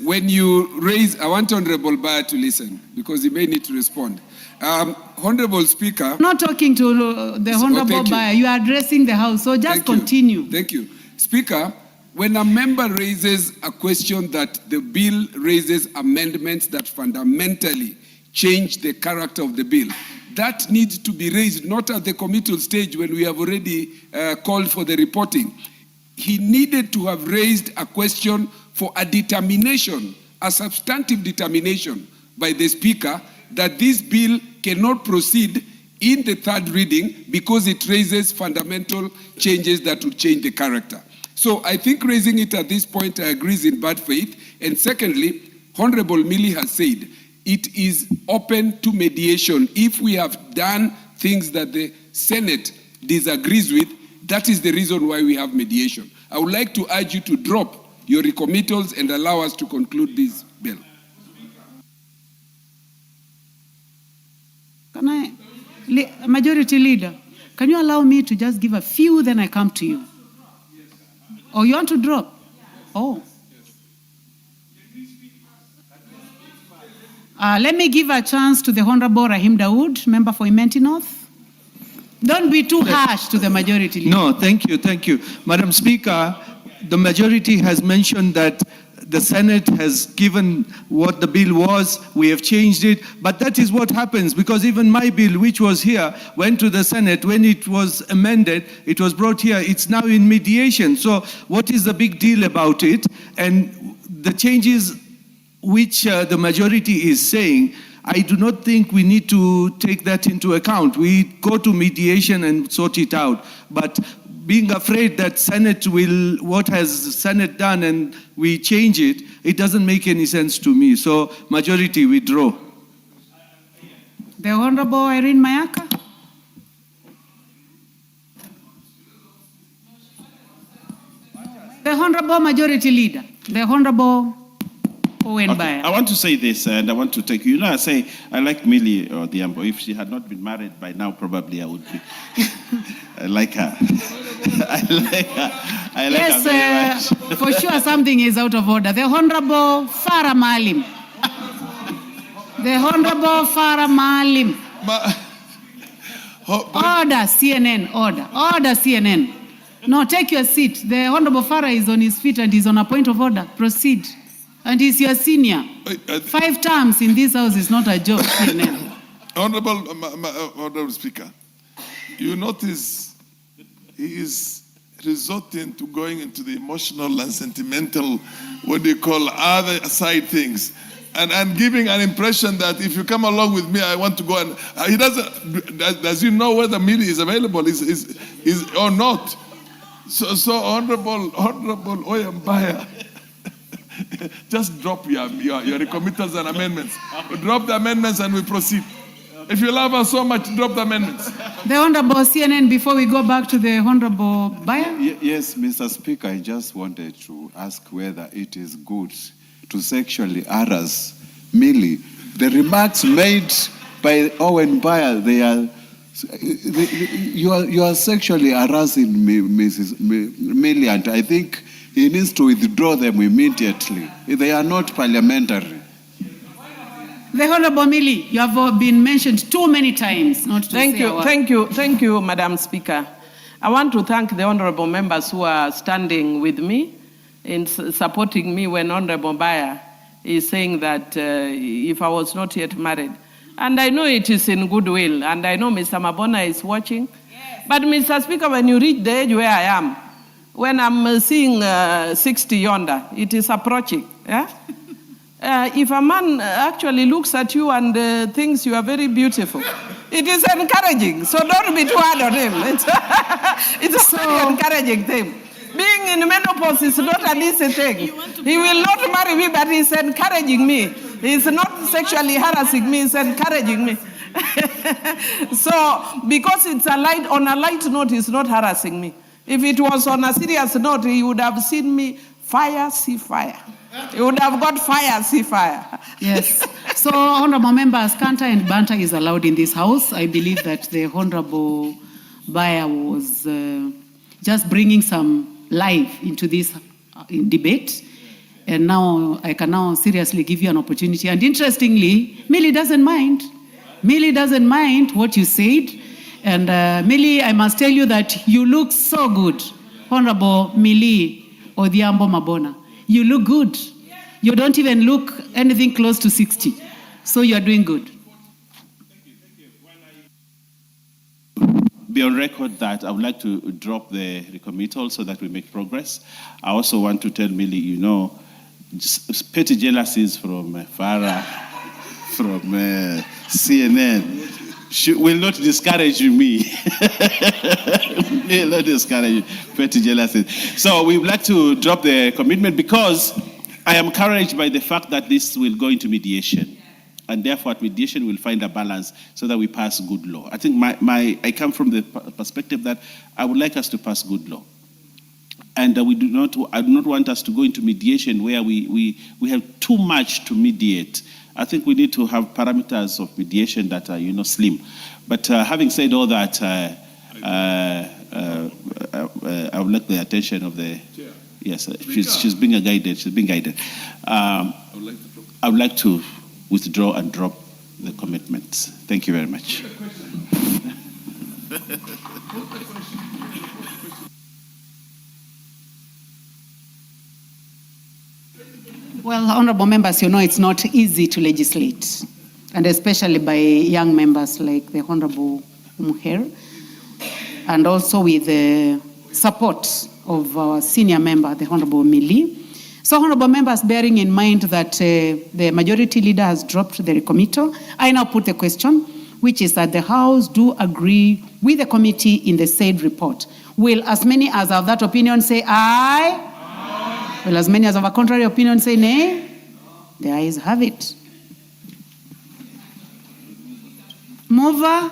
When you raise, I want Honorable Bayer to listen because he may need to respond. Honorable Speaker. I'm not talking to the Honorable Bayer. You are addressing the House, so just continue. Thank you. Speaker, when a member raises a question that the bill raises amendments that fundamentally change the character of the bill, that needs to be raised not at the committal stage when we have already called for the reporting. He needed to have raised a question for a determination, a substantive determination by the Speaker that this bill cannot proceed in the third reading because it raises fundamental changes that would change the character. So I think raising it at this point agrees in bad faith. And secondly, Honorable Millie has said it is open to mediation. If we have done things that the Senate disagrees with, that is the reason why we have mediation. I would like to urge you to drop your recommittals and allow us to conclude this bill. Can I, Majority Leader, can you allow me to just give a few, then I come to you? Or you want to drop? Oh. Let me give a chance to the Honorable Rahim Dawood, member for Imenti North. Don't be too harsh to the Majority Leader. No, thank you. Madam Speaker, the majority has mentioned that the Senate has given what the bill was, we have changed it, but that is what happens because even my bill, which was here, went to the Senate. When it was amended, it was brought here. It's now in mediation. So what is the big deal about it? And the changes which the majority is saying, I do not think we need to take that into account. We go to mediation and sort it out. But being afraid that Senate will, what has Senate done and we change it, it doesn't make any sense to me. So majority withdraw. The Honorable Irene Mayaka. The Honorable Majority Leader. The Honorable Owen Okay, Baya. I want to say this, and I want to take you. I say I like Millie Odhiambo. If she had not been married by now, probably I would be. I like her. I like her. I like her very much. For sure something is out of order. The Honorable Farah Maalim. The Honorable Farah Maalim. Order, CNN, order. Order, CNN. No, take your seat. The Honorable Farah is on his feet and he's on a point of order. Proceed. And he's your senior. 5 terms in this house is not a joke, CNN. Honorable Speaker, you notice he is resorting to going into the emotional and sentimental, what they call other side things, and giving an impression that if you come along with me, I want to go. And he doesn't. Does he know whether Millie is available is or not? So Honorable Oyambaya, just drop your recommittals and amendments. Drop the amendments and we proceed. If you love us so much, drop the amendments. The Honorable CNN, before we go back to the Honorable Baya. Yes, Mr. Speaker, I just wanted to ask whether it is good to sexually harass Millie. The remarks made by Owen Baya, you are sexually harassing Mrs. Millie, and I think he needs to withdraw them immediately. They are not parliamentary. The Honorable Millie, you have been mentioned too many times. Not to Thank say you, a word. thank you, Madam Speaker. I want to thank the honorable members who are standing with me in supporting me when Honorable Baya is saying that if I was not yet married. And I know it is in goodwill, and I know Mr. Mabona is watching. Yes. But Mr. Speaker, when you reach the age where I am, when I'm seeing 60 yonder, it is approaching. Yeah? If a man actually looks at you and thinks you are very beautiful, it is encouraging. So don't be too hard on him. It's a very encouraging thing. Being in menopause is not an easy thing. He will not marry me, but he's encouraging me. He's not sexually harassing me, he's encouraging me. So, because it's on a light note, he's not harassing me. If it was on a serious note, he would have seen me fire, see fire. He would have got fire, see fire. Yes. So, Honorable Members, canter and banter is allowed in this house. I believe that the Honorable Baya was just bringing some life into this debate. And now I can now seriously give you an opportunity. And interestingly, Millie doesn't mind. Millie doesn't mind what you said. And Millie, I must tell you that you look so good. Honorable Millie Odhiambo Mabona. You look good. You don't even look anything close to 60. So you're doing good. Be on record that I would like to drop the recommittal so that we make progress. I also want to tell Millie, just petty jealousies from Farah, from CNN, will not discourage me. Will not discourage petty jealousies. So we would like to drop the commitment because I am encouraged by the fact that this will go into mediation. And therefore, at mediation, we'll find a balance so that we pass good law. I think I come from the perspective that I would like us to pass good law. And I do not want us to go into mediation where we have too much to mediate. I think we need to have parameters of mediation that are, slim. But having said all that, I would like the attention of the... Yes, she's being guided. She's being guided. I would like to withdraw and drop the commitments. Thank you very much. Well, honorable members, it's not easy to legislate, and especially by young members like the Honorable Umuher, and also with the support of our senior member, the Honorable Millie. So, honorable members, bearing in mind that the majority leader has dropped the recommittal, I now put the question, which is that the House do agree with the committee in the said report. Will as many as have that opinion say aye? Aye. Will as many as have a contrary opinion say nay? The ayes have it. Mover.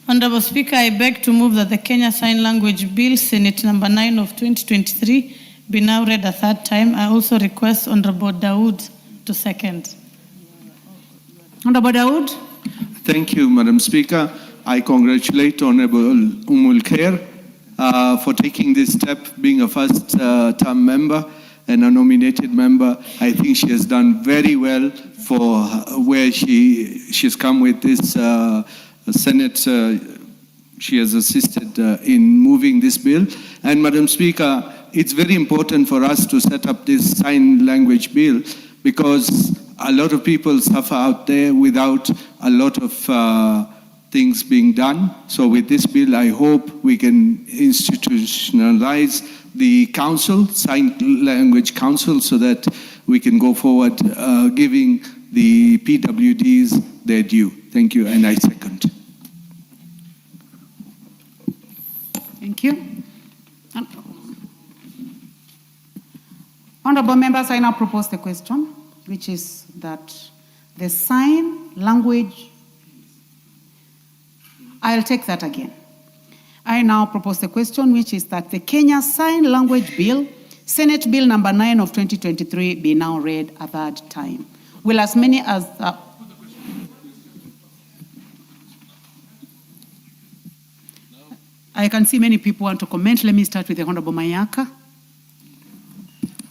Honorable Speaker, I beg to move that the Kenya Sign Language Bill, Senate number 9 of 2023, be now read a third time. I also request Honorable Dawood to second. Honorable Dawood? Thank you, Madam Speaker. I congratulate Honorable Khair for taking this step, being a first-term member and a nominated member. I think she has done very well for where she's come with this Senate. She has assisted in moving this bill. And Madam Speaker, it's very important for us to set up this sign language bill because a lot of people suffer out there without a lot of things being done. So with this bill, I hope we can institutionalize the council, sign language council, so that we can go forward giving the PWDs their due. Thank you, and I second. Thank you. Honorable members, I now propose the question, which is that the sign language, I'll take that again. I now propose the question, which is that the Kenya Sign Language Bill, Senate Bill number 9 of 2023, be now read a third time. Will as many as... I can see many people want to comment. Let me start with the Honorable Mayaka.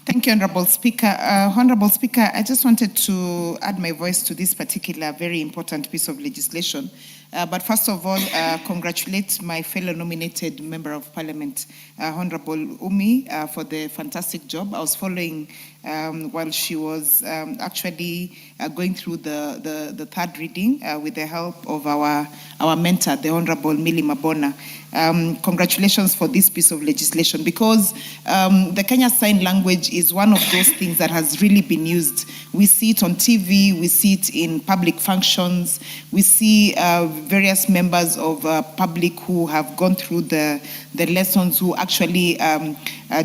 Thank you, Honorable Speaker. Honorable Speaker, I just wanted to add my voice to this particular very important piece of legislation. But first of all, congratulate my fellow nominated Member of Parliament, Honorable Umi, for the fantastic job. I was following while she was actually going through the third reading with the help of our mentor, the Honorable Millie Mabona. Congratulations for this piece of legislation, because the Kenya Sign Language is one of those things that has really been used. We see it on TV, we see it in public functions, we see various members of public who have gone through the lessons, who actually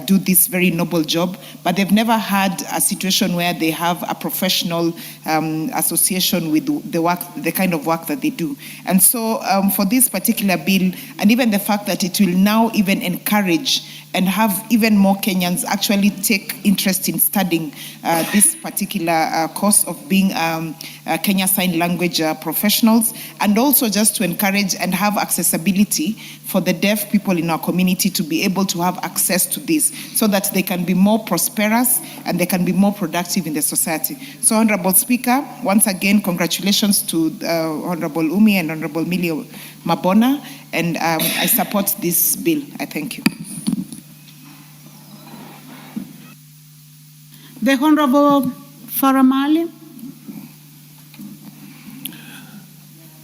do this very noble job, but they've never had a situation where they have a professional association with the kind of work that they do. And so for this particular bill, and even the fact that it will now even encourage and have even more Kenyans actually take interest in studying this particular course of being Kenya Sign Language professionals, and also just to encourage and have accessibility for the deaf people in our community to be able to have access to this, so that they can be more prosperous and they can be more productive in the society. So, Honorable Speaker, once again, congratulations to Honorable Umi and Honorable Millie Mabona, and I support this bill. I thank you. The Honorable Faramali.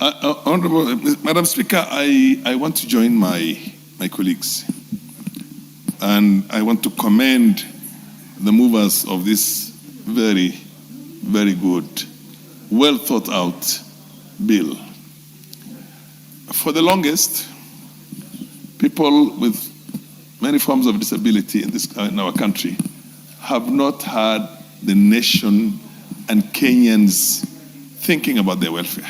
Honorable Madam Speaker, I want to join my colleagues, and I want to commend the movers of this very, very good, well thought out bill. For the longest, people with many forms of disability in our country have not had the nation and Kenyans thinking about their welfare.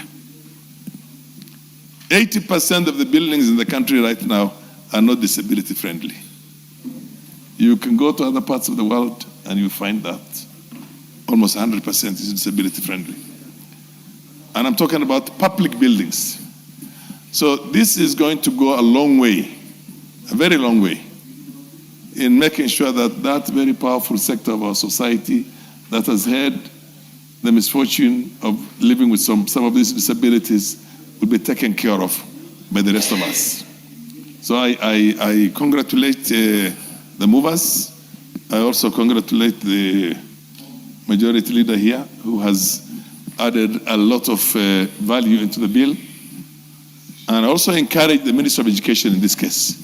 80% of the buildings in the country right now are not disability friendly. You can go to other parts of the world and you find that almost 100% is disability friendly. And I'm talking about public buildings. So this is going to go a long way, a very long way, in making sure that that very powerful sector of our society that has had the misfortune of living with some of these disabilities will be taken care of by the rest of us. So I congratulate the movers. I also congratulate the majority leader here, who has added a lot of value into the bill. And I also encourage the Minister of Education in this case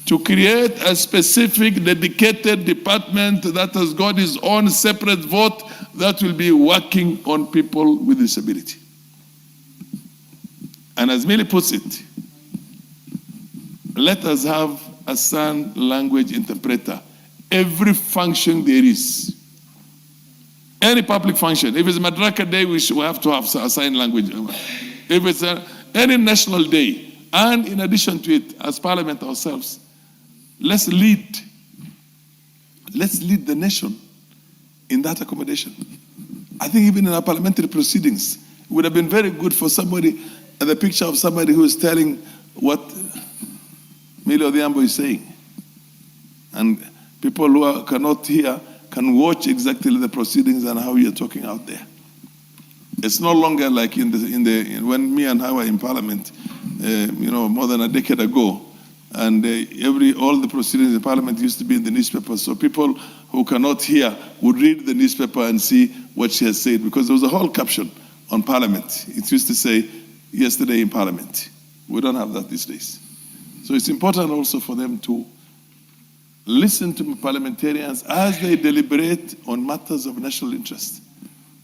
to create a specific dedicated department that has got its own separate vote that will be working on people with disability. And as Millie puts it, let us have a sign language interpreter every function there is. Any public function. If it's Madaraka Day, we should have to have a sign language. If it's any national day, and in addition to it, as Parliament ourselves, let's lead let's lead the nation in that accommodation. I think even in our parliamentary proceedings, it would have been very good for somebody, the picture of somebody who is telling what Millie Odhiambo is saying. And people who cannot hear can watch exactly the proceedings and how you're talking out there. It's no longer like when me and her were in Parliament, more than a decade ago, and all the proceedings in Parliament used to be in the newspaper. So people who cannot hear would read the newspaper and see what she has said, because there was a whole caption on Parliament. It used to say, "Yesterday in Parliament." We don't have that these days. So it's important also for them to listen to parliamentarians as they deliberate on matters of national interest.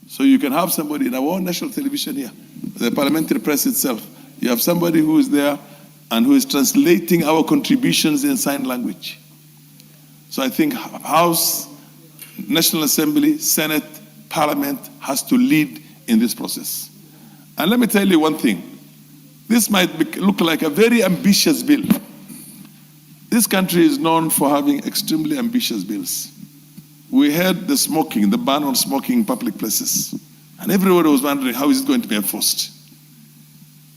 So you can have somebody in our own national television here, the parliamentary press itself. You have somebody who is there and who is translating our contributions in sign language. So I think House, National Assembly, Senate, Parliament has to lead in this process. And let me tell you one thing. This might look like a very ambitious bill. This country is known for having extremely ambitious bills. We had the ban on smoking in public places. And everybody was wondering, how is it going to be enforced?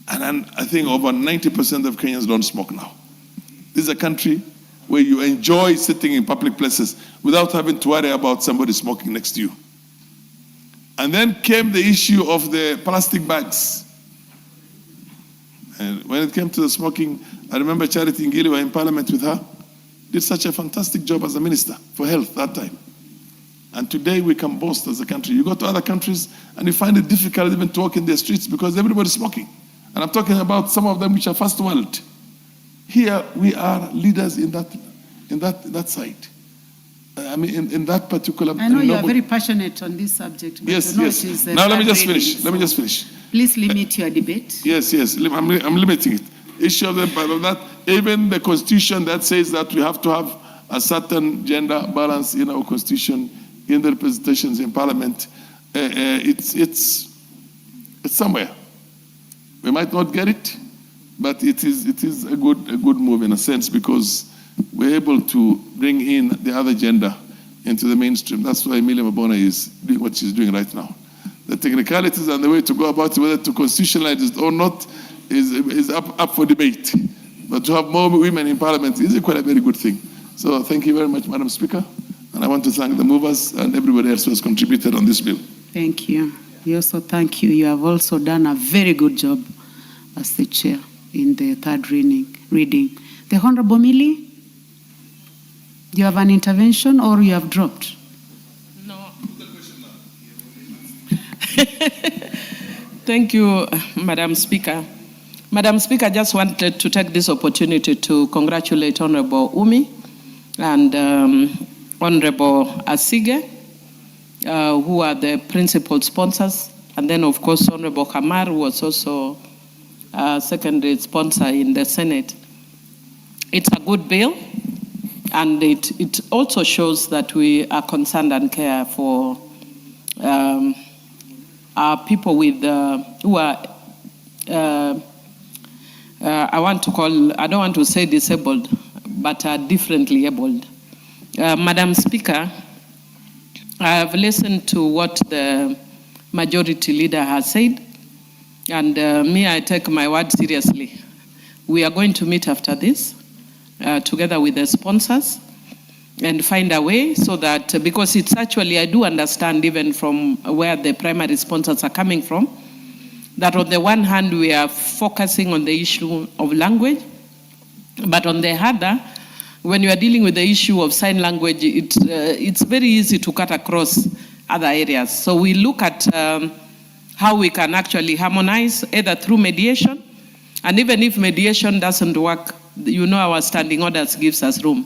And I think over 90% of Kenyans don't smoke now. This is a country where you enjoy sitting in public places without having to worry about somebody smoking next to you. And then came the issue of the plastic bags. And when it came to the smoking, I remember Charity Ngili were in Parliament with her, did such a fantastic job as a minister for health that time. And today we can boast as a country. You go to other countries and you find it difficult even to walk in their streets because everybody's smoking. And I'm talking about some of them which are first world. Here we are leaders in that side. I mean, in that particular. I know you are very passionate on this subject. But yes, you know yes. It is Now let me just finish. Let me just finish. Please limit your debate. Yes, yes. I'm limiting it. Issue of that. Even the Constitution that says that we have to have a certain gender balance in our Constitution, in the representations in Parliament, it's somewhere. We might not get it, but it is a good move in a sense, because we're able to bring in the other gender into the mainstream. That's why Emilia Mabona is doing what she's doing right now. The technicalities and the way to go about it, whether to constitutionalize it or not, is up for debate. But to have more women in Parliament is quite a very good thing. So thank you very much, Madam Speaker. And I want to thank the movers and everybody else who has contributed on this bill. Thank you. We also thank you. You have also done a very good job as the chair in the third reading. The Honorable Millie, do you have an intervention or you have dropped? No. Thank you, Madam Speaker. Madam Speaker, I just wanted to take this opportunity to congratulate Honorable Umi and Honorable Asige, who are the principal sponsors, and then, of course, Honorable Kamar, who was also a secondary sponsor in the Senate. It's a good bill, and it also shows that we are concerned and care for our people with who are I don't want to say disabled, but are differently abled. Madam Speaker, I have listened to what the majority leader has said, and I take my word seriously. We are going to meet after this, together with the sponsors, and find a way so that, because it's actually, I do understand even from where the primary sponsors are coming from, that on the one hand we are focusing on the issue of language, but on the other, when you are dealing with the issue of sign language, it's very easy to cut across other areas. So we look at how we can actually harmonize, either through mediation, and even if mediation doesn't work, our standing orders gives us room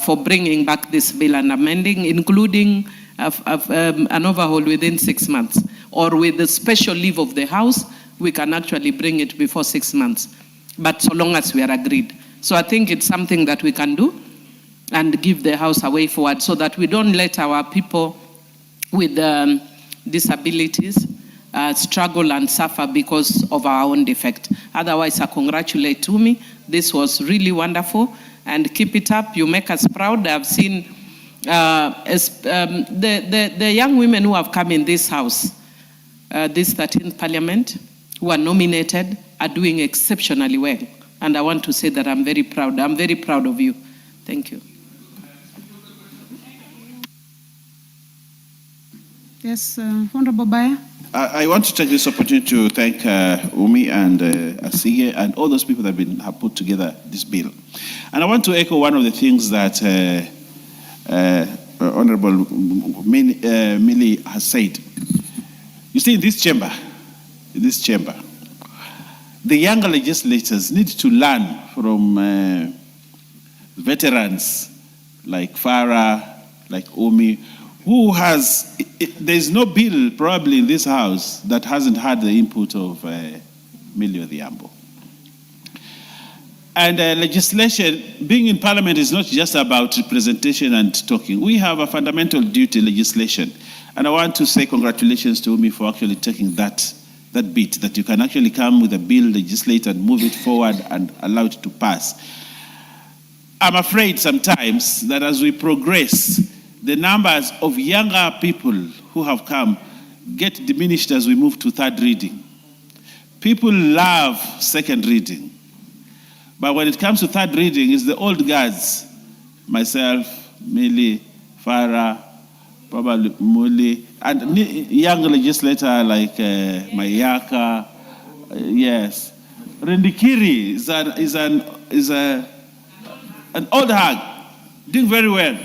for bringing back this bill and amending, including an overhaul within 6 months. Or with the special leave of the House, we can actually bring it before 6 months, but so long as we are agreed. So I think it's something that we can do and give the House a way forward so that we don't let our people with disabilities struggle and suffer because of our own defect. Otherwise, I congratulate Tumi. This was really wonderful, and keep it up. You make us proud. I've seen The young women who have come in this house, this 13th Parliament, who are nominated, are doing exceptionally well. And I want to say that I'm very proud. I'm very proud of you. Thank you. Yes, Honorable Baya. I want to take this opportunity to thank Umi and Asige and all those people that have put together this bill. And I want to echo one of the things that Honorable Millie has said. You see, in this chamber, the younger legislators need to learn from veterans like Farah, like Umi, who has, there's no bill probably in this house that hasn't had the input of Millie Odhiambo. And legislation, being in Parliament is not just about representation and talking. We have a fundamental duty, legislation. And I want to say congratulations to Umi for actually taking that bit, that you can actually come with a bill, legislate, and move it forward and allow it to pass. I'm afraid sometimes that as we progress, the numbers of younger people who have come get diminished as we move to third reading. People love second reading. But when it comes to third reading, it's the old guards, myself, Millie, Farah, probably Muli, and young legislator like Mayaka, yes. Rindikiri is an old hag, doing very well.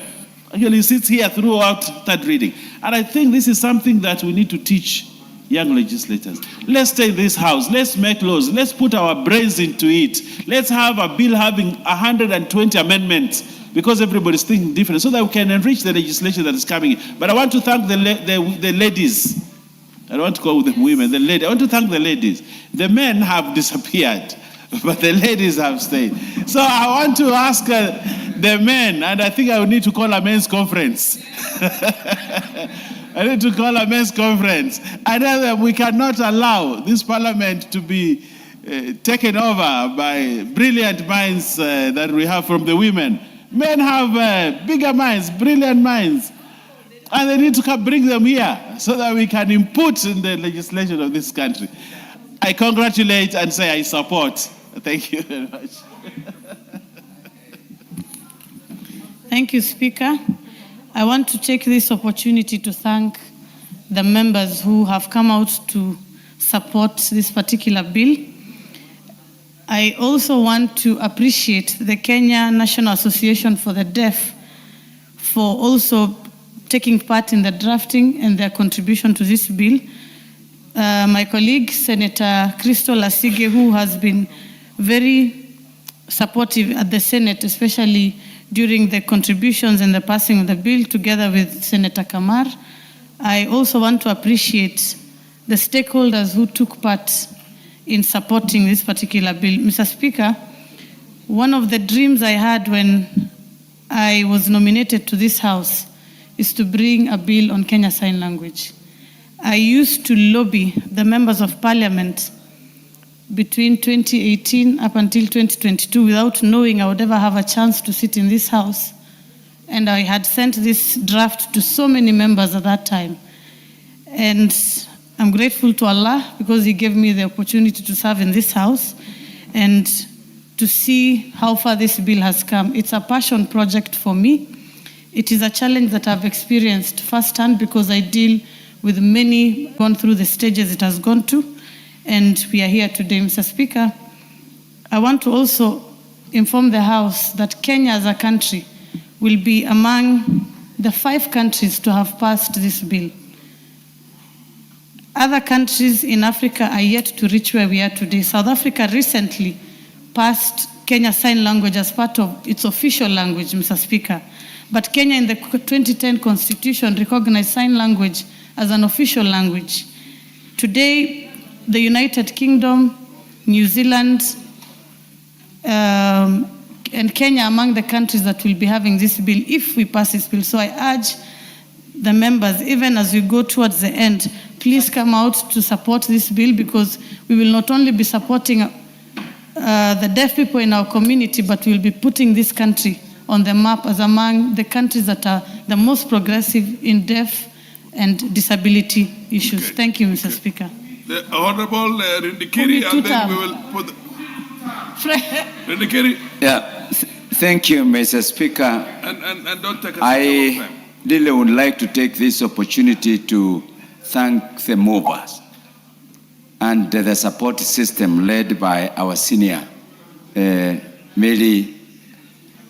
Actually, he sits here throughout third reading. And I think this is something that we need to teach young legislators. Let's take this house, let's make laws, let's put our brains into it. Let's have a bill having 120 amendments because everybody's thinking different so that we can enrich the legislation that is coming. But I want to thank the ladies. I don't want to call them women, the ladies. I want to thank the ladies. The men have disappeared, but the ladies have stayed. So I want to ask the men, and I think I will need to call a men's conference. I need to call a men's conference. And we cannot allow this parliament to be taken over by brilliant minds that we have from the women. Men have bigger minds, brilliant minds. And they need to come bring them here so that we can input in the legislation of this country. I congratulate and say I support. Thank you very much. Thank you, Speaker. I want to take this opportunity to thank the members who have come out to support this particular bill. I also want to appreciate the Kenya National Association for the Deaf for also taking part in the drafting and their contribution to this bill. My colleague, Senator Crystal Asige, who has been very supportive at the Senate, especially during the contributions and the passing of the bill, together with Senator Kamar. I also want to appreciate the stakeholders who took part in supporting this particular bill. Mr. Speaker, one of the dreams I had when I was nominated to this House is to bring a bill on Kenya Sign Language. I used to lobby the members of Parliament between 2018 up until 2022 without knowing I would ever have a chance to sit in this House. And I had sent this draft to so many members at that time. And I'm grateful to Allah because He gave me the opportunity to serve in this House and to see how far this bill has come. It's a passion project for me. It is a challenge that I've experienced firsthand because I deal with many, gone through the stages it has gone to. And we are here today, Mr. Speaker. I want to also inform the House that Kenya as a country will be among the 5 countries to have passed this bill. Other countries in Africa are yet to reach where we are today. South Africa recently passed Kenya Sign Language as part of its official language, Mr. Speaker. But Kenya in the 2010 Constitution recognized Sign Language as an official language. Today, the United Kingdom, New Zealand, and Kenya among the countries that will be having this bill if we pass this bill. So I urge the members, even as we go towards the end, please come out to support this bill because we will not only be supporting the deaf people in our community, but we'll be putting this country on the map as among the countries that are the most progressive in deaf and disability issues. Okay. Thank you, Mr. Speaker. The Honorable Rindikiri, and then we will put Rindikiri, Yeah, thank you, Mr. Speaker. and don't take us I a lot of time. really would like to take this opportunity to thank the movers and the support system led by our senior, Mary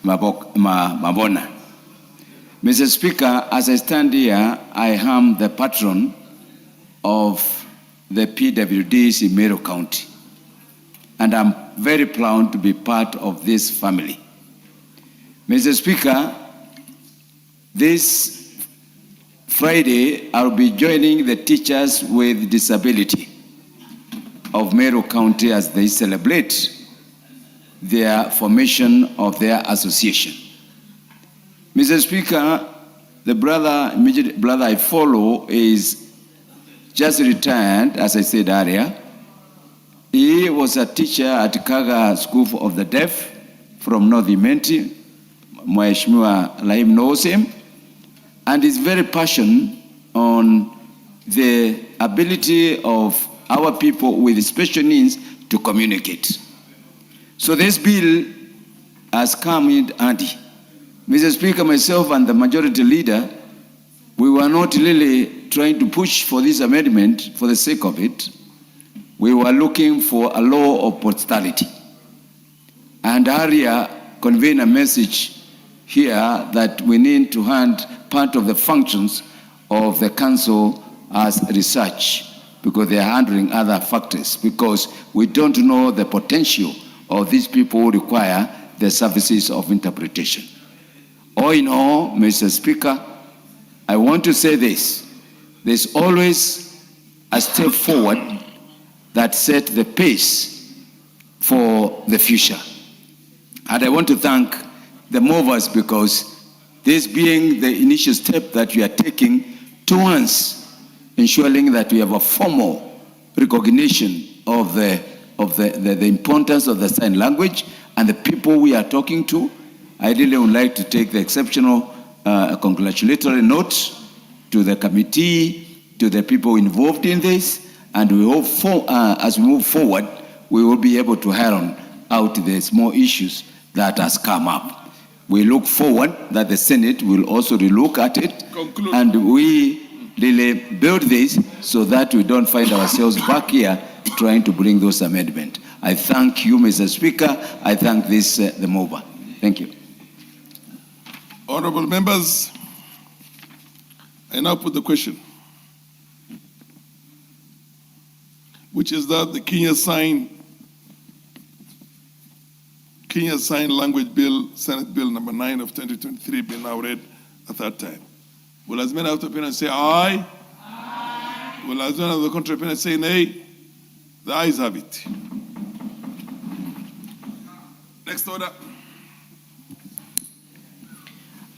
Mabona. Mr. Speaker, as I stand here, I am the patron of the PWDs in Meru County, and I'm very proud to be part of this family. Mr. Speaker, this Friday, I'll be joining the teachers with disability of Meru County as they celebrate their formation of their association. Mr. Speaker, the immediate brother I follow is just retired, as I said earlier. He was a teacher at KenyaScoop of the Deaf from North Imenti. Mheshimiwa Laim knows him, and is very passionate on the ability of our people with special needs to communicate. So this bill has come in handy. Mr. Speaker, myself and the majority leader, we were not really trying to push for this amendment for the sake of it. We were looking for a law of posterity. And earlier conveying a message here that we need to hand part of the functions of the council as research, because they are handling other factors, because we don't know the potential of these people who require the services of interpretation. All in all, Mr. Speaker, I want to say this. There's always a step forward that set the pace for the future. And I want to thank the movers, because this being the initial step that we are taking towards ensuring that we have a formal recognition of the importance of the sign language and the people we are talking to. I really would like to take the exceptional congratulatory note to the committee, to the people involved in this, and we hope as we move forward, we will be able to iron out the small issues that has come up. We look forward that the Senate will also relook at it. Conclude. And we really build this so that we don't find ourselves back here trying to bring those amendments. I thank you, Mr. Speaker. I thank the mover. Thank you. Honorable members, I now put the question, which is that the Kenya Sign Language Bill, Senate Bill number 9 of 2023, be now read a third time. Will as many of the opinion say aye? Aye. Will as many of the contrary opinion say nay? The ayes have it. Next order.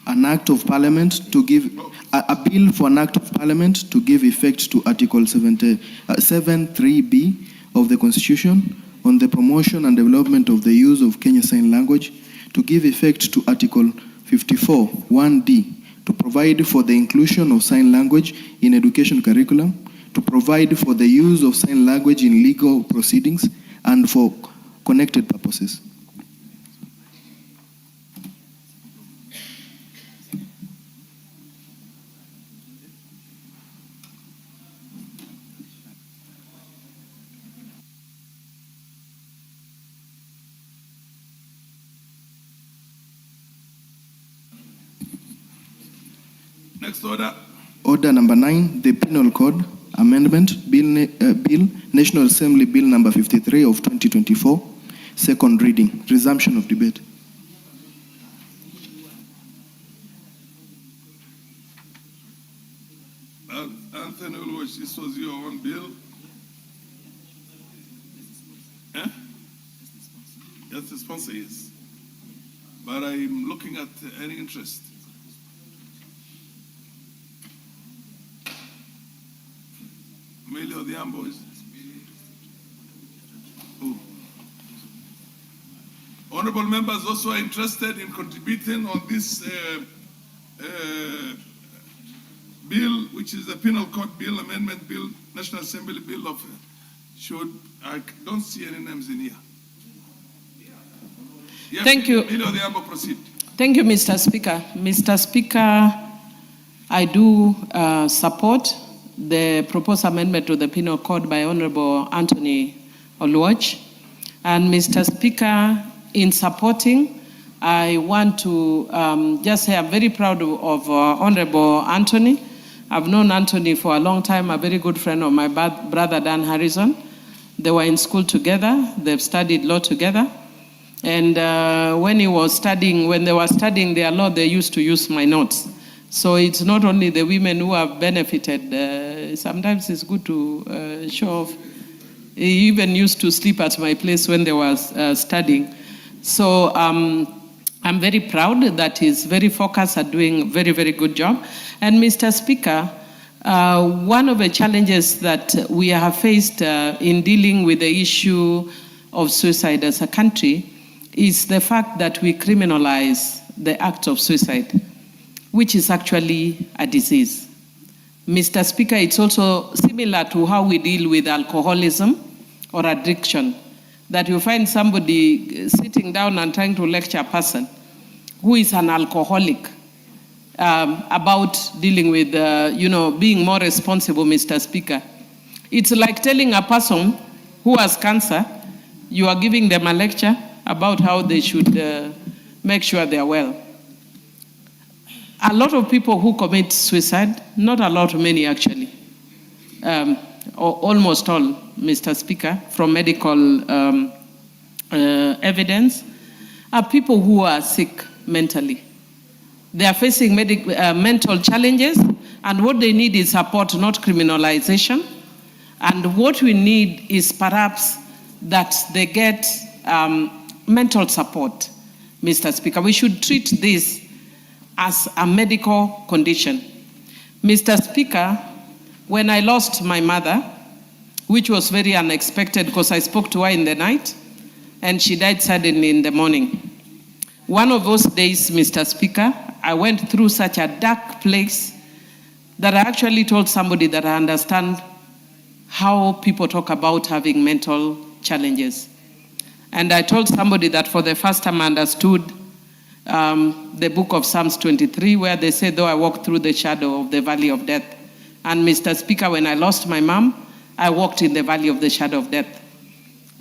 An act of parliament to give a bill for an act of parliament to give effect to Article 7.3b of the Constitution on the promotion and development of the use of Kenya Sign Language, to give effect to Article 54(1)(d), to provide for the inclusion of sign language in education curriculum, to provide for the use of sign language in legal proceedings, and for connected purposes. Next order. Order number 9, the Penal Code Amendment, Bill, National Assembly Bill number 53 of 2024, second reading, resumption of debate. Anthony Ulwash, this was your own bill? Eh? Yes, the sponsor, yes. But I'm looking at any interest. Emilio Odhiambo is. Oh. honorable members also are interested in contributing on this bill, which is the Penal Code Bill, Amendment Bill, National Assembly Bill of, I don't see any names in here. Thank you. Proceed. Thank you, Mr. Speaker. Mr. Speaker, I do support the proposed amendment to the Penal Code by Honorable Anthony Oluoch. And Mr. Speaker, in supporting, I want to just say I'm very proud of Honorable Anthony. I've known Anthony for a long time, a very good friend of my brother Dan Harrison. They were in school together. They've studied law together. And when they were studying their law, they used to use my notes. So it's not only the women who have benefited. Sometimes it's good to show off. He even used to sleep at my place when they were studying. So I'm very proud that he's very focused at doing a very, very good job. And Mr. Speaker, one of the challenges that we have faced in dealing with the issue of suicide as a country is the fact that we criminalize the act of suicide, which is actually a disease. Mr. Speaker, it's also similar to how we deal with alcoholism or addiction, that you find somebody sitting down and trying to lecture a person who is an alcoholic about dealing with, being more responsible, Mr. Speaker. It's like telling a person who has cancer, you are giving them a lecture about how they should make sure they are well. A lot of people who commit suicide, not a lot, many actually, almost all, Mr. Speaker, from medical evidence, are people who are sick mentally. They are facing mental challenges, and what they need is support, not criminalization. And what we need is perhaps that they get mental support, Mr. Speaker. We should treat this as a medical condition. Mr. Speaker, when I lost my mother, which was very unexpected because I spoke to her in the night, and she died suddenly in the morning. One of those days, Mr. Speaker, I went through such a dark place that I actually told somebody that I understand how people talk about having mental challenges. And I told somebody that for the first time I understood the book of Psalms 23, where they say, though I walk through the shadow of the valley of death. And Mr. Speaker, when I lost my mom, I walked in the valley of the shadow of death.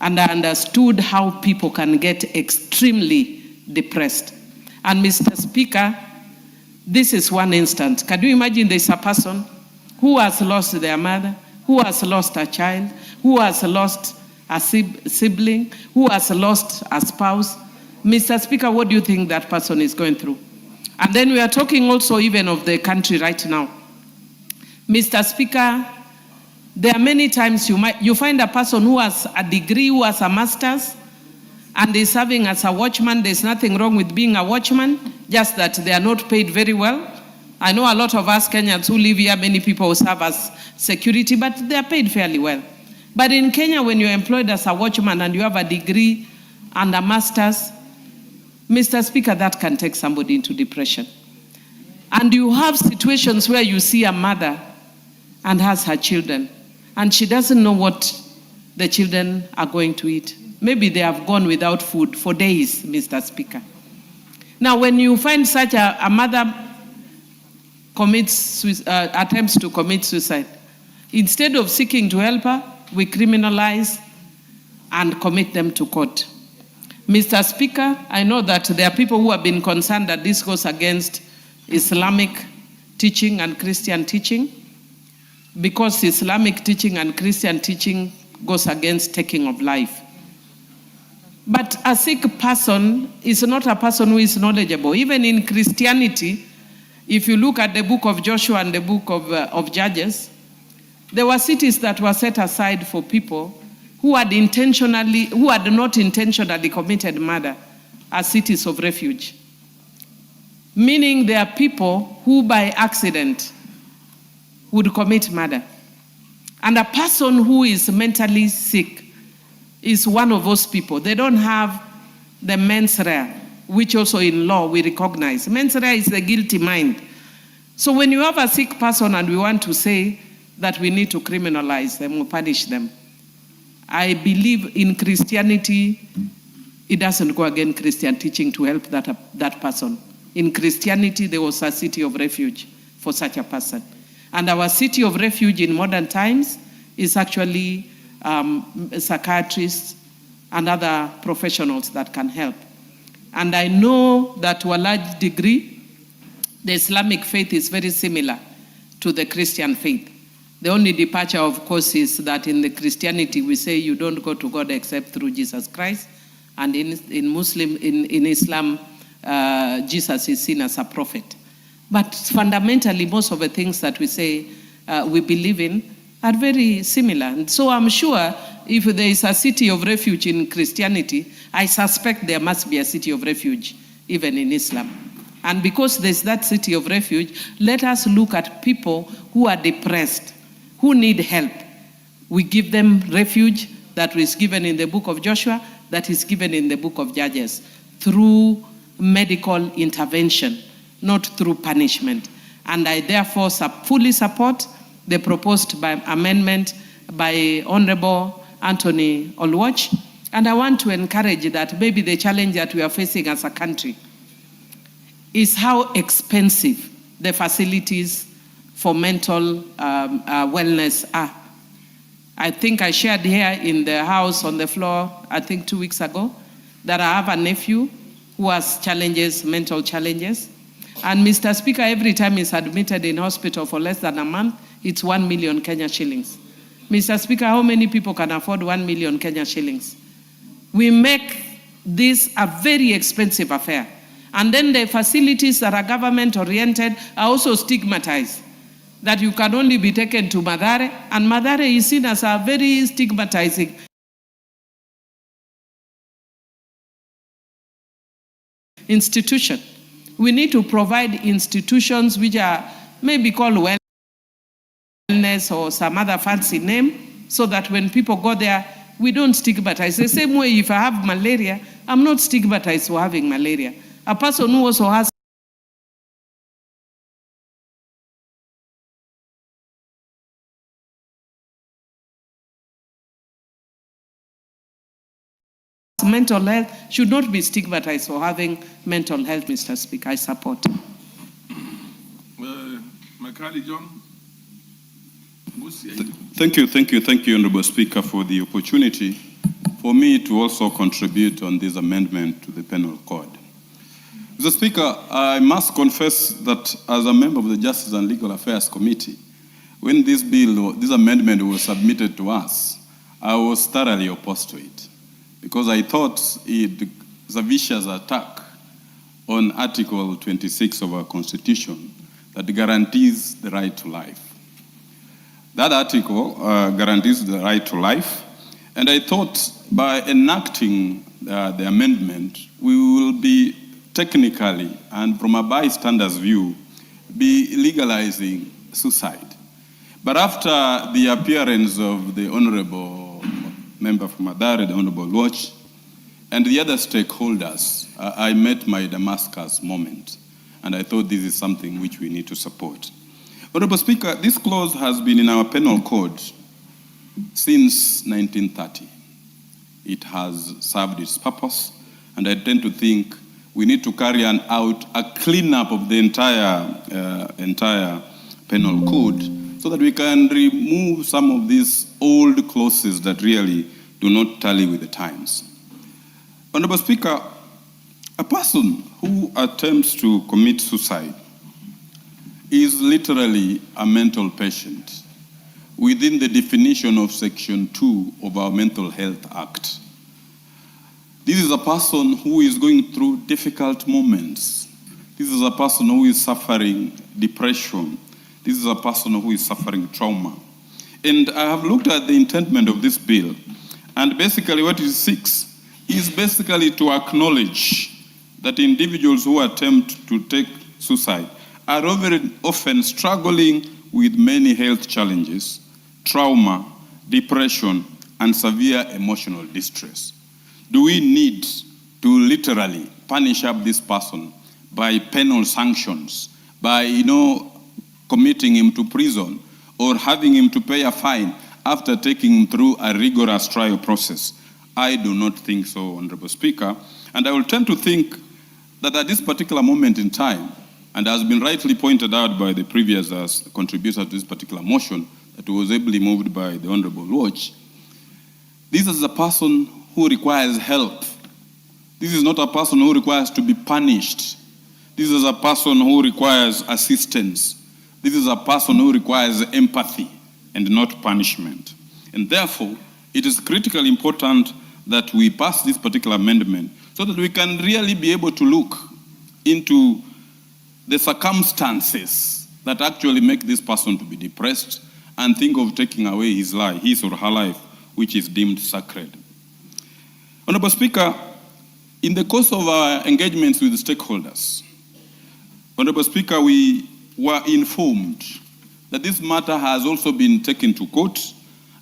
And I understood how people can get extremely depressed. And Mr. Speaker, this is one instance. Can you imagine there's a person who has lost their mother, who has lost a child, who has lost a sibling, who has lost a spouse? Mr. Speaker, what do you think that person is going through? And then we are talking also even of the country right now. Mr. Speaker, there are many times you find a person who has a degree, who has a master's, and is serving as a watchman. There's nothing wrong with being a watchman, just that they are not paid very well. I know a lot of us Kenyans who live here, many people who serve as security, but they are paid fairly well. But in Kenya, when you're employed as a watchman and you have a degree and a master's, Mr. Speaker, that can take somebody into depression. And you have situations where you see a mother and has her children, and she doesn't know what the children are going to eat. Maybe they have gone without food for days, Mr. Speaker. Now, when you find such a mother attempts to commit suicide, instead of seeking to help her, we criminalize and commit them to court. Mr. Speaker, I know that there are people who have been concerned that this goes against Islamic teaching and Christian teaching, because Islamic teaching and Christian teaching goes against taking of life. But a sick person is not a person who is knowledgeable. Even in Christianity, if you look at the book of Joshua and the book of Judges, there were cities that were set aside for people who had not intentionally committed murder as cities of refuge. Meaning there are people who by accident would commit murder. And a person who is mentally sick is one of those people. They don't have the mens rea, which also in law we recognize. Mens rea is the guilty mind. So when you have a sick person and we want to say that we need to criminalize them or punish them, I believe in Christianity, it doesn't go against Christian teaching to help that person. In Christianity, there was a city of refuge for such a person. And our city of refuge in modern times is actually psychiatrists and other professionals that can help. And I know that to a large degree, the Islamic faith is very similar to the Christian faith. The only departure, of course, is that in the Christianity, we say you don't go to God except through Jesus Christ. And in Islam, Jesus is seen as a prophet. But fundamentally, most of the things that we say we believe in are very similar. And so I'm sure if there is a city of refuge in Christianity, I suspect there must be a city of refuge even in Islam. And because there's that city of refuge, let us look at people who are depressed, who need help. We give them refuge that is given in the book of Joshua, that is given in the book of Judges, through medical intervention, not through punishment. And I therefore fully support the proposed amendment by Honorable Anthony Oluoch. And I want to encourage that maybe the challenge that we are facing as a country is how expensive the facilities for mental wellness are. I think I shared here in the house on the floor, I think 2 weeks ago, that I have a nephew who has challenges, mental challenges. And Mr. Speaker, every time he's admitted in hospital for less than a month, it's 1 million Kenya shillings. Mr. Speaker, how many people can afford 1 million Kenya shillings? We make this a very expensive affair. And then the facilities that are government-oriented are also stigmatized, that you can only be taken to Mathare, and Mathare is seen as a very stigmatizing institution. We need to provide institutions which are maybe called wellness or some other fancy name, so that when people go there, we don't stigmatize. The same way, if I have malaria, I'm not stigmatized for having malaria. A person who also has mental health should not be stigmatized for having mental health, Mr. Speaker. I support. My colleague John. Thank you, Honorable Speaker, for the opportunity for me to also contribute on this amendment to the Penal Code. Mr. Speaker, I must confess that as a member of the Justice and Legal Affairs Committee, when this amendment was submitted to us, I was thoroughly opposed to it, because I thought it was a vicious attack on Article 26 of our Constitution that guarantees the right to life. That article guarantees the right to life, and I thought by enacting the amendment, we will be technically and from a bystander's view, be legalizing suicide. But after the appearance of the Honorable Member from Mathare, the Honorable Oluoch, and the other stakeholders, I met my Damascus moment, and I thought this is something which we need to support. Honorable Speaker, this clause has been in our penal code since 1930. It has served its purpose, and I tend to think we need to carry out a cleanup of the entire penal code so that we can remove some of these old clauses that really do not tally with the times. Honorable Speaker, a person who attempts to commit suicide is literally a mental patient within the definition of Section 2 of our Mental Health Act. This is a person who is going through difficult moments. This is a person who is suffering depression. This is a person who is suffering trauma. And I have looked at the intendment of this bill, and basically what it seeks is basically to acknowledge that individuals who attempt to take suicide are very often struggling with many health challenges, trauma, depression, and severe emotional distress. Do we need to literally punish up this person by penal sanctions, by, committing him to prison or having him to pay a fine after taking him through a rigorous trial process. I do not think so, Honorable Speaker. And I will tend to think that at this particular moment in time, and has been rightly pointed out by the previous contributor to this particular motion that was ably moved by the Honorable Lodge, this is a person who requires help. This is not a person who requires to be punished. This is a person who requires assistance. This is a person who requires empathy and not punishment. And therefore, it is critically important that we pass this particular amendment so that we can really be able to look into the circumstances that actually make this person to be depressed and think of taking away his life, his or her life, which is deemed sacred. Honorable Speaker, in the course of our engagements with the stakeholders, Honorable Speaker, we were informed that this matter has also been taken to court,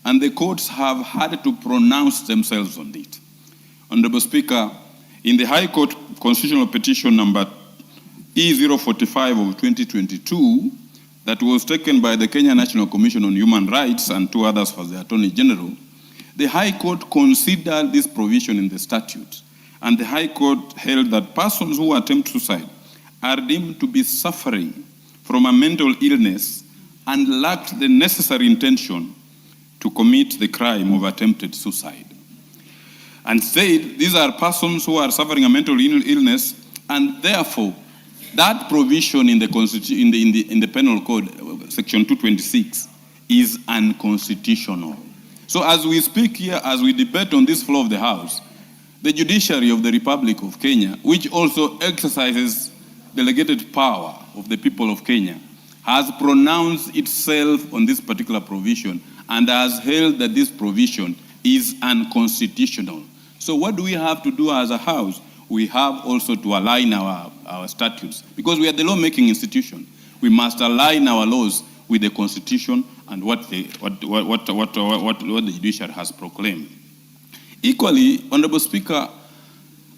and the courts have had to pronounce themselves on it. Honorable Speaker, in the High Court Constitutional Petition number E045 of 2022, that was taken by the Kenya National Commission on Human Rights and two others for the Attorney General, the High Court considered this provision in the statute, and the High Court held that persons who attempt suicide are deemed to be suffering from a mental illness and lacked the necessary intention to commit the crime of attempted suicide. And said these are persons who are suffering a mental illness, and therefore that provision in the in the Penal Code, Section 226, is unconstitutional. So as we speak here, as we debate on this floor of the House, the judiciary of the Republic of Kenya, which also exercises delegated power of the people of Kenya, has pronounced itself on this particular provision and has held that this provision is unconstitutional. So what do we have to do as a House? We have also to align our statutes, because we are the law-making institution. We must align our laws with the Constitution and what the judiciary has proclaimed. Equally, Honorable Speaker,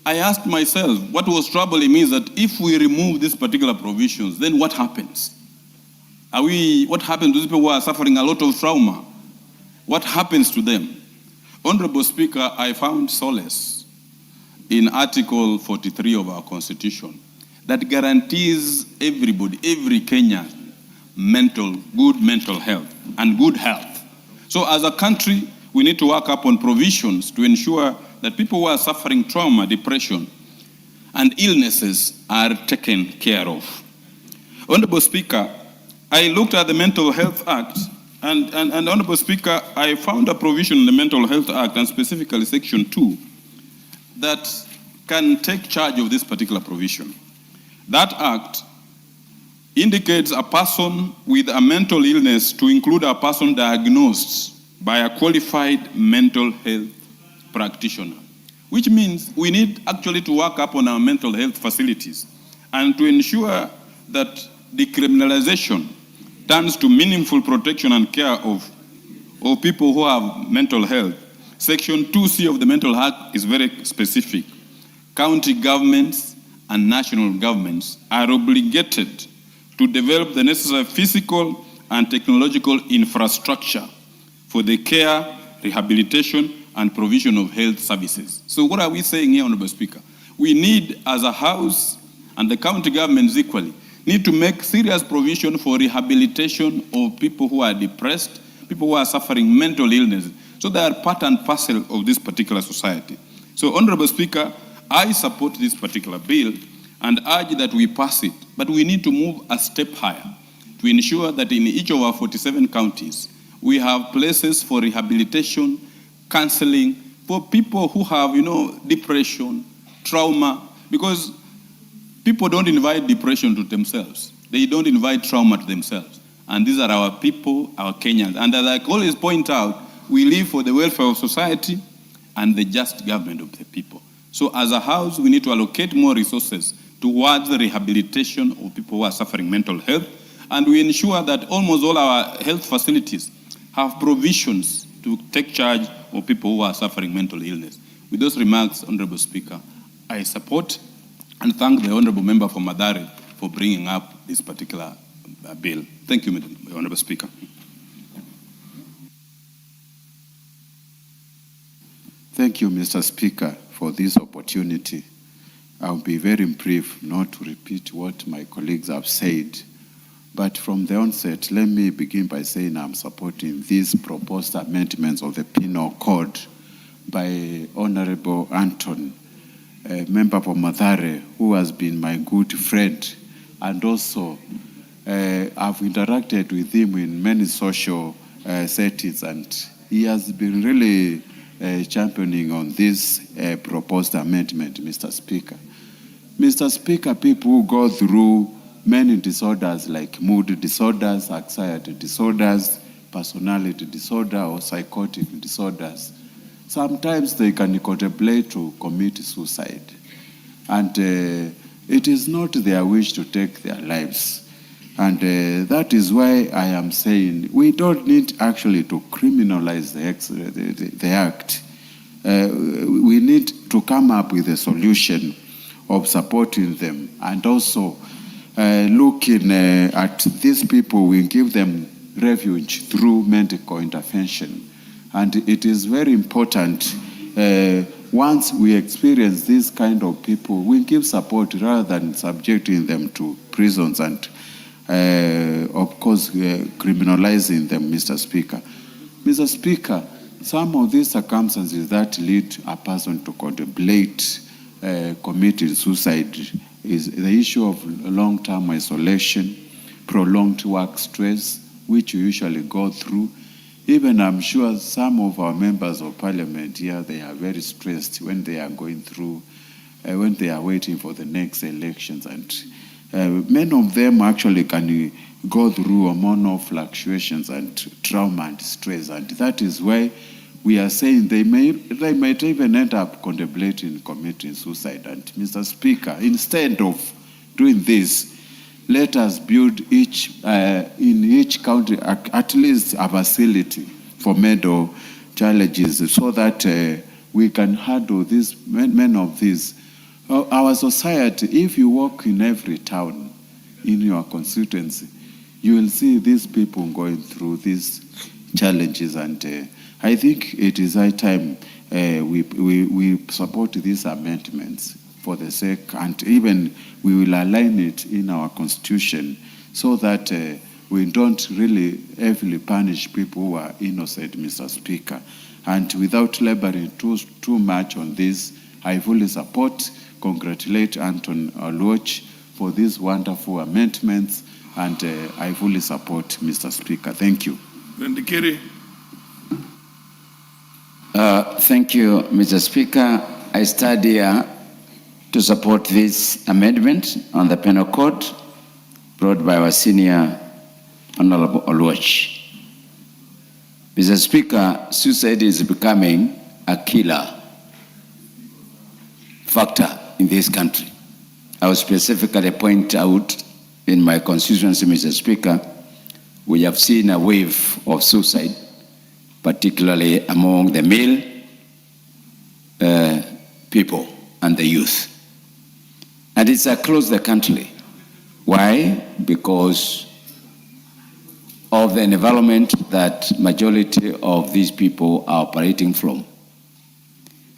I asked myself, what was troubling me is that if we remove these particular provisions, then what happens? What happens to these people who are suffering a lot of trauma? What happens to them? Honorable Speaker, I found solace in Article 43 of our Constitution that guarantees everybody, every Kenyan, good mental health and good health. So as a country, we need to work upon provisions to ensure that people who are suffering trauma, depression, and illnesses are taken care of. Honorable Speaker, I looked at the Mental Health Act, and Honorable Speaker, I found a provision in the Mental Health Act, and specifically Section 2, that can take charge of this particular provision. That act indicates a person with a mental illness to include a person diagnosed by a qualified mental health practitioner, which means we need actually to work up on our mental health facilities and to ensure that decriminalization turns to meaningful protection and care of people who have mental health. Section 2C of the Mental Act is very specific. County governments and national governments are obligated to develop the necessary physical and technological infrastructure for the care, rehabilitation, and provision of health services. So what are we saying here, Honorable Speaker? We need, as a House, and the county governments equally, need to make serious provision for rehabilitation of people who are depressed, people who are suffering mental illness. So they are part and parcel of this particular society. So, Honorable Speaker, I support this particular bill and urge that we pass it. But we need to move a step higher to ensure that in each of our 47 counties, we have places for rehabilitation, counseling, for people who have, depression, trauma, because people don't invite depression to themselves. They don't invite trauma to themselves. And these are our people, our Kenyans. And as I always point out, we live for the welfare of society and the just government of the people. So as a House, we need to allocate more resources towards the rehabilitation of people who are suffering mental health. And we ensure that almost all our health facilities have provisions to take charge of people who are suffering mental illness. With those remarks, Honorable Speaker, I support and thank the Honorable Member for Madare for bringing up this particular bill. Thank you, Honorable Speaker. Thank you, Mr. Speaker, for this opportunity. I'll be very brief, not to repeat what my colleagues have said. But from the onset, let me begin by saying I'm supporting these proposed amendments of the Penal Code by Honorable Anton, a member for Mathare, who has been my good friend. And also, I've interacted with him in many social settings, and he has been really championing on this proposed amendment, Mr. Speaker. Mr. Speaker, people who go through many disorders like mood disorders, anxiety disorders, personality disorder, or psychotic disorders, sometimes they can contemplate to commit suicide. And it is not their wish to take their lives. And that is why I am saying we don't need actually to criminalize the act. We need to come up with a solution of supporting them, and also looking at these people, we give them refuge through medical intervention. And it is very important, once we experience this kind of people, we give support rather than subjecting them to prisons and, of course, criminalizing them, Mr. Speaker. Mr. Speaker, some of these circumstances that lead a person to contemplate committing suicide is the issue of long-term isolation, prolonged work stress, which you usually go through. Even I'm sure some of our members of parliament here, they are very stressed when they are going through, when they are waiting for the next elections. And many of them actually can go through hormonal fluctuations and trauma and stress. And that is why we are saying they might even end up contemplating committing suicide. And Mr. Speaker, instead of doing this, let us build in each county at least a facility for mental challenges, so that we can handle many of these. Our society, if you walk in every town in your constituency, you will see these people going through these challenges. And I think it is high time we support these amendments for the sake, and even we will align it in our constitution so that we don't really heavily punish people who are innocent, Mr. Speaker. And without laboring too much on this, I fully support, congratulate Anton Oluoch for these wonderful amendments, and I fully support, Mr. Speaker. Thank you. Vendikeri. Thank you, Mr. Speaker. I stand here to support this amendment on the penal code brought by our senior Honorable Oluoch. Mr. Speaker, suicide is becoming a killer factor in this country. I will specifically point out in my constituency, Mr. Speaker, we have seen a wave of suicide, particularly among the male people and the youth. And it's across the country. Why? Because of the environment that majority of these people are operating from.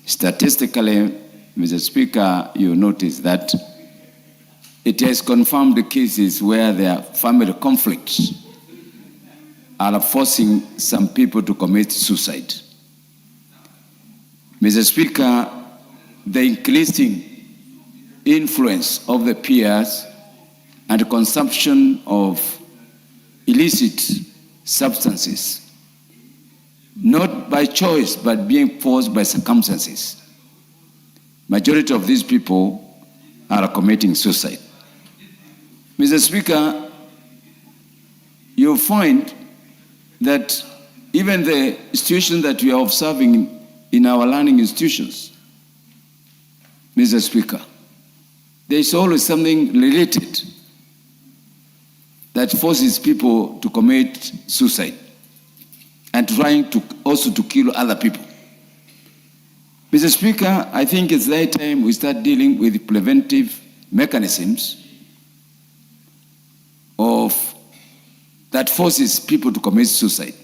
Statistically, Mr. Speaker, you notice that it has confirmed the cases where there are family conflicts are forcing some people to commit suicide. Mr. Speaker, the increasing influence of the peers and consumption of illicit substances, not by choice, but being forced by circumstances. Majority of these people are committing suicide. Mr. Speaker, you'll find that even the situation that we are observing in our learning institutions, Mr. Speaker, there is always something related that forces people to commit suicide and trying to also to kill other people. Mr. Speaker, I think it's high time we start dealing with preventive mechanisms that forces people to commit suicide.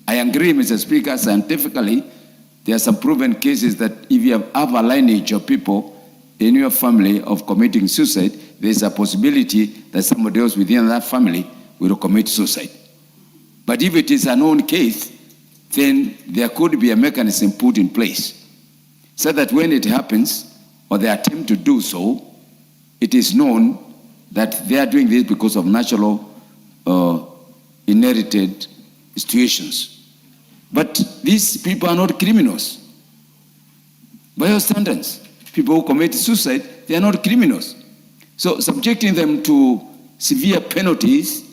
I agree, Mr. Speaker, scientifically, there are some proven cases that if you have a lineage of people in your family of committing suicide, there's a possibility that somebody else within that family will commit suicide. But if it is a known case, then there could be a mechanism put in place so that when it happens or they attempt to do so, it is known that they are doing this because of natural inherited situations. But these people are not criminals. By your standards, people who commit suicide, they are not criminals. So subjecting them to severe penalties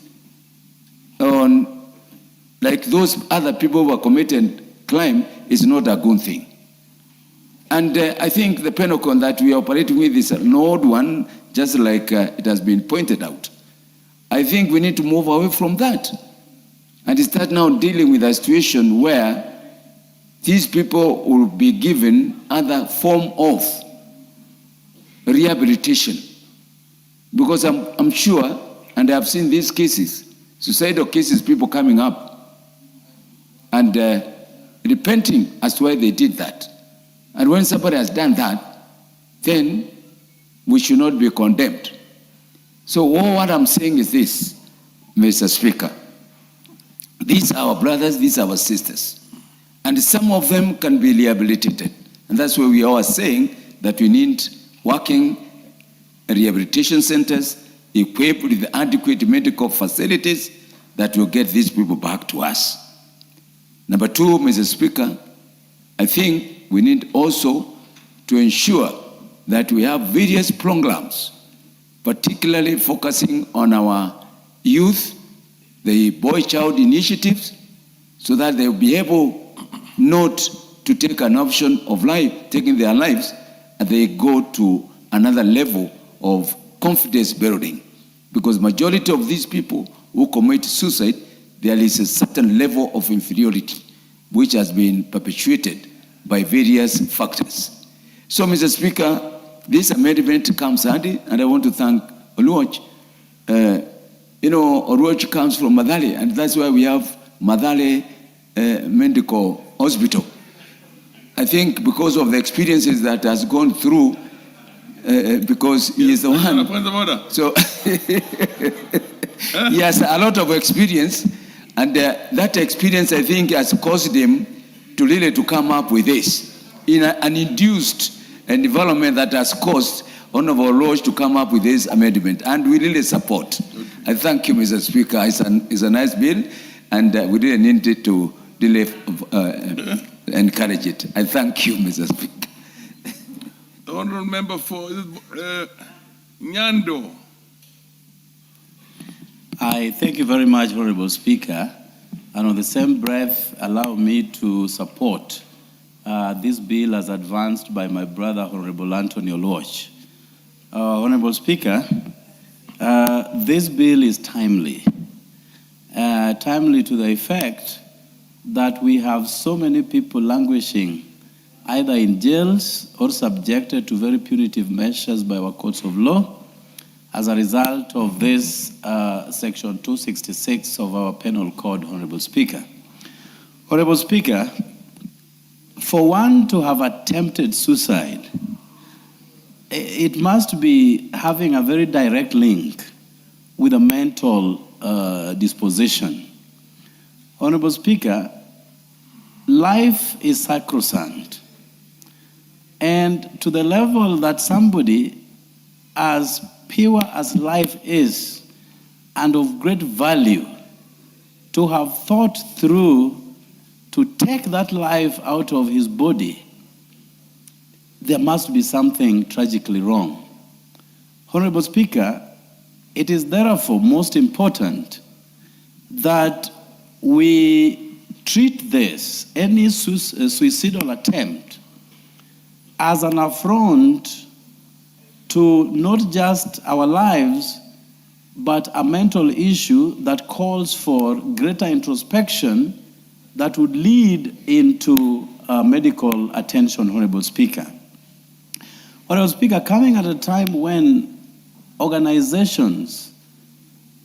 on like those other people who are committed crime is not a good thing. And I think the penal code that we are operating with is an old one, just like it has been pointed out. I think we need to move away from that and start now dealing with a situation where these people will be given other form of rehabilitation. Because I'm sure, and I've seen these cases, suicidal cases, people coming up and repenting as to why they did that. And when somebody has done that, then we should not be condemned. So what I'm saying is this, Mr. Speaker. These are our brothers, these are our sisters. And some of them can be rehabilitated. And that's why we are saying that we need working rehabilitation centers equipped with adequate medical facilities that will get these people back to us. Number two, Mr. Speaker, I think we need also to ensure that we have various programs, particularly focusing on our youth, the boy-child initiatives, so that they will be able not to take an option of life, taking their lives, and they go to another level of confidence building. Because majority of these people who commit suicide, there is a certain level of inferiority, which has been perpetuated by various factors. So, Mr. Speaker, this amendment comes handy, and I want to thank Oluoch. Oluoch comes from Madale, and that's why we have Madale Medical Hospital. I think because of the experiences that has gone through, because he is the one. So he has a lot of experience, and that experience, I think, has caused him to really to come up with this in an induced environment that has caused Honorable Lodge to come up with this amendment, and we really support. I thank you, Mr. Speaker. It's a nice bill, and we really need to really encourage it. I thank you, Mr. Speaker. The honorable member for Nyando. I thank you very much, Honorable Speaker. And on the same breath, allow me to support this bill as advanced by my brother, Honorable Anthony Oluoch. Honorable Speaker, this bill is timely. Timely to the effect that we have so many people languishing either in jails or subjected to very punitive measures by our courts of law as a result of this Section 266 of our Penal Code, Honorable Speaker. Honorable Speaker, for one to have attempted suicide, it must be having a very direct link with a mental disposition. Honorable Speaker, life is sacrosanct. And to the level that somebody as pure as life is and of great value, to have thought through to take that life out of his body, there must be something tragically wrong. Honorable Speaker, it is therefore most important that we treat this, any suicidal attempt, as an affront to not just our lives, but a mental issue that calls for greater introspection that would lead into medical attention, Honorable Speaker. Honorable Speaker, coming at a time when organizations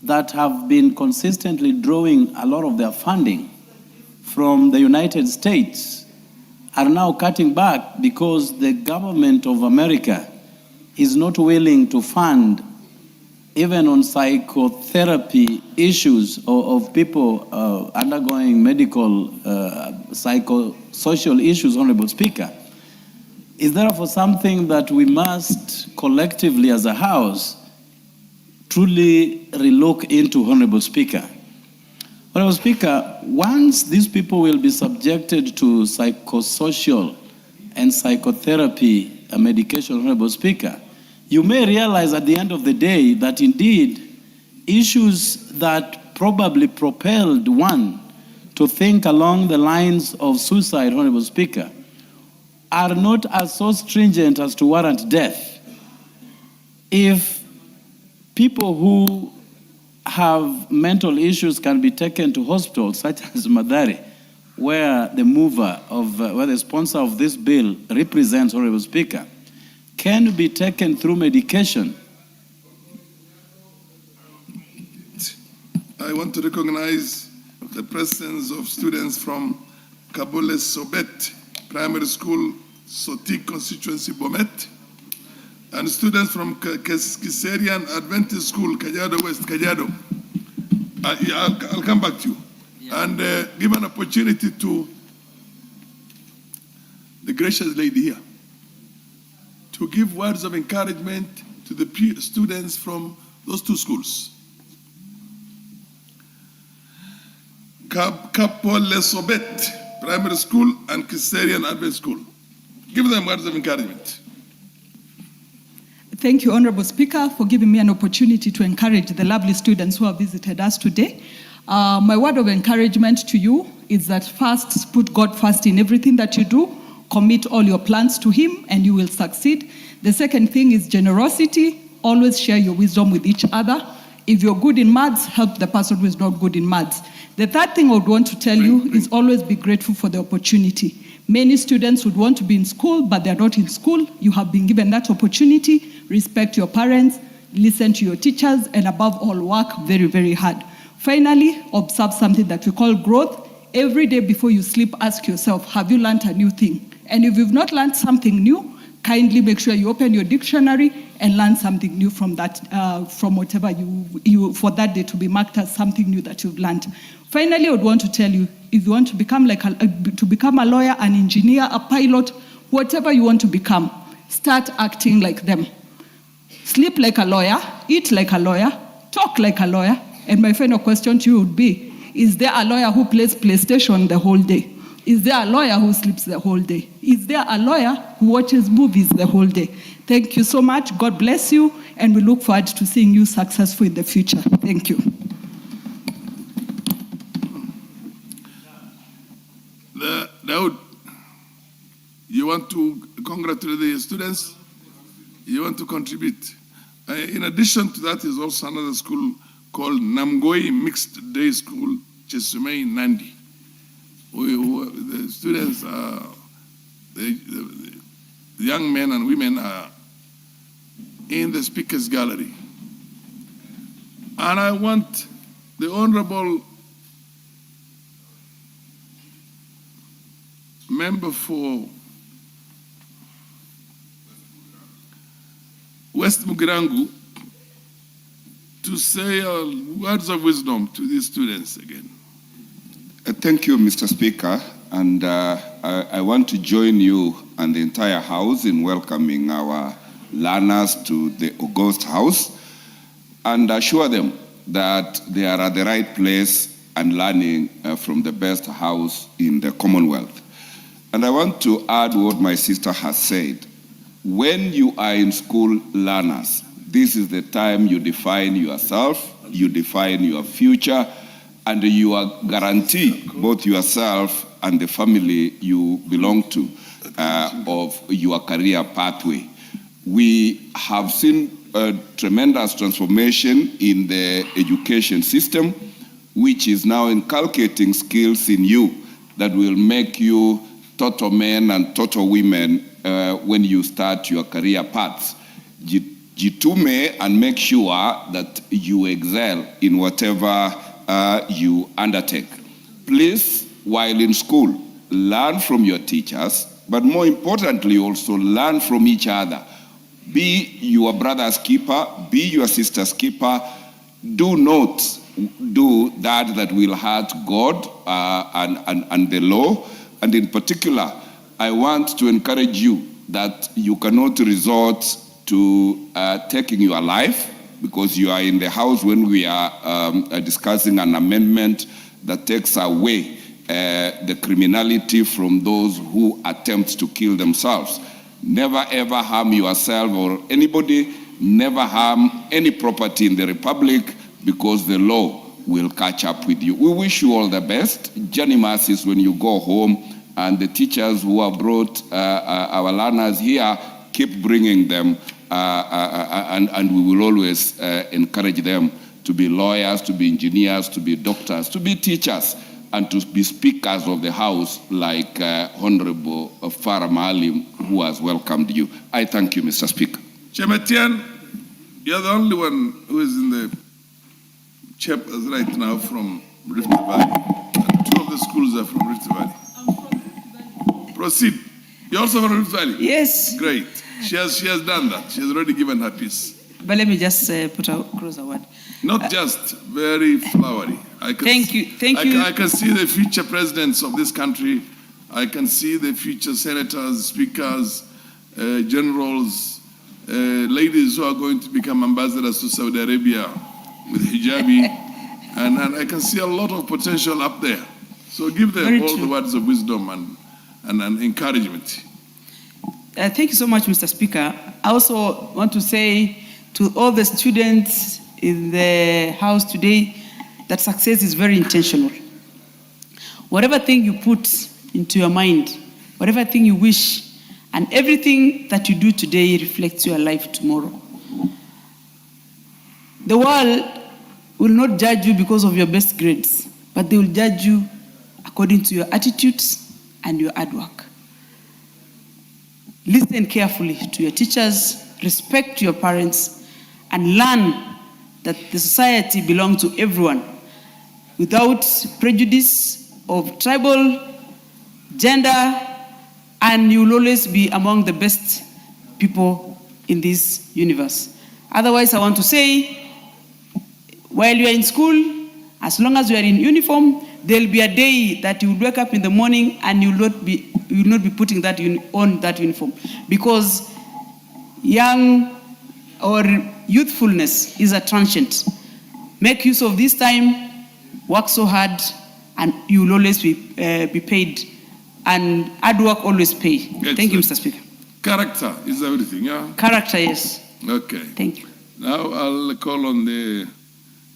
that have been consistently drawing a lot of their funding from the United States are now cutting back because the government of America is not willing to fund even on psychotherapy issues of people undergoing medical psychosocial issues, Honorable Speaker. Is therefore something that we must collectively as a House truly relook into, Honorable Speaker. Honorable Speaker, once these people will be subjected to psychosocial and psychotherapy medication, Honorable Speaker, you may realize at the end of the day that indeed issues that probably propelled one to think along the lines of suicide, Honorable Speaker, are not as so stringent as to warrant death. If people who have mental issues can be taken to hospitals such as Madare, where the mover of, where the sponsor of this bill represents, Honorable Speaker, can be taken through medication. I want to recognize the presence of students from Kabule Sobet Primary School, Sotik Constituency, Bomet, and students from Kiserian Adventist School, Kajiado West, Kajiado. I'll come back to you. Yeah. And give an opportunity to the gracious lady here to give words of encouragement to the students from those two schools. Kapole Sobet Primary School and Kiserian Adventist School. Give them words of encouragement. Thank you, Honorable Speaker, for giving me an opportunity to encourage the lovely students who have visited us today. My word of encouragement to you is that first, put God first in everything that you do. Commit all your plans to Him and you will succeed. The second thing is generosity. Always share your wisdom with each other. If you're good in maths, help the person who is not good in maths. The third thing I would want to tell you is always be grateful for the opportunity. Many students would want to be in school, but they're not in school. You have been given that opportunity. Respect your parents, listen to your teachers, and above all, work very, very hard. Finally, observe something that we call growth. Every day before you sleep, ask yourself, have you learned a new thing? And if you've not learned something new, kindly make sure you open your dictionary and learn something new from that, from whatever you for that day to be marked as something new that you've learned. Finally, I would want to tell you, if you want to become a lawyer, an engineer, a pilot, whatever you want to become, start acting like them. Sleep like a lawyer, eat like a lawyer, talk like a lawyer. And my final question to you would be, is there a lawyer who plays PlayStation the whole day? Is there a lawyer who sleeps the whole day? Is there a lawyer who watches movies the whole day? Thank you so much. God bless you. And we look forward to seeing you successful in the future. Thank you. Daud, you want to congratulate the students? You want to contribute? In addition to that is also another school called Namgoi Mixed Day School, Chesumei, Nandi. The students, the young men and women are in the speakers gallery. And I want the Honorable Member for West Mugirangu to say words of wisdom to these students again. Thank you, Mr. Speaker, and I want to join you and the entire House in welcoming our learners to the august House and assure them that they are at the right place and learning from the best house in the Commonwealth. And I want to add what my sister has said. When you are in school, learners, this is the time you define yourself, you define your future, and you are guarantee both yourself and the family you belong to of your career pathway. We have seen a tremendous transformation in the education system, which is now inculcating skills in you that will make you total men and total women when you start your career paths. Jitume and make sure that you excel in whatever you undertake. Please, while in school, learn from your teachers, but more importantly also learn from each other. Be your brother's keeper, be your sister's keeper. Do not do that will hurt God and the law. And in particular, I want to encourage you that you cannot resort to taking your life, because you are in the House when we are discussing an amendment that takes away the criminality from those who attempt to kill themselves. Never ever harm yourself or anybody. Never harm any property in the Republic, because the law will catch up with you. We wish you all the best. Journey mercies when you go home, and the teachers who have brought our learners here, keep bringing them, and we will always encourage them to be lawyers, to be engineers, to be doctors, to be teachers, and to be speakers of the House like Honorable Farah Maalim, who has welcomed you. I thank you, Mr. Speaker. Chemetian, you're the only one who is in the chapters right now from Rift Valley. And 2 of the schools are from Rift Valley. Proceed. You're also from Rift Valley? Yes. Great. She has done that. She has already given her piece. But let me just put across a word. Not just very flowery. Thank you. I can see the future presidents of this country. I can see the future senators, speakers, generals, ladies who are going to become ambassadors to Saudi Arabia with hijabi. and I can see a lot of potential up there. So give them Very all true. the words of wisdom and encouragement. Thank you so much, Mr. Speaker. I also want to say to all the students in the House today that success is very intentional. Whatever thing you put into your mind, whatever thing you wish, and everything that you do today reflects your life tomorrow. The world will not judge you because of your best grades, but they will judge you according to your attitudes and your hard work. Listen carefully to your teachers, respect your parents, and learn that the society belongs to everyone without prejudice of tribal, gender, and you will always be among the best people in this universe. Otherwise, I want to say, while you are in school, as long as you are in uniform, there will be a day that you will wake up in the morning and you will not be putting that on that uniform, because young or youthfulness is a transient. Make use of this time, work so hard, and you will always be paid. And hard work always pay. Thank you, Mr. Speaker. Character is everything, yeah? Character, yes. Okay. Thank you. Now I'll call on the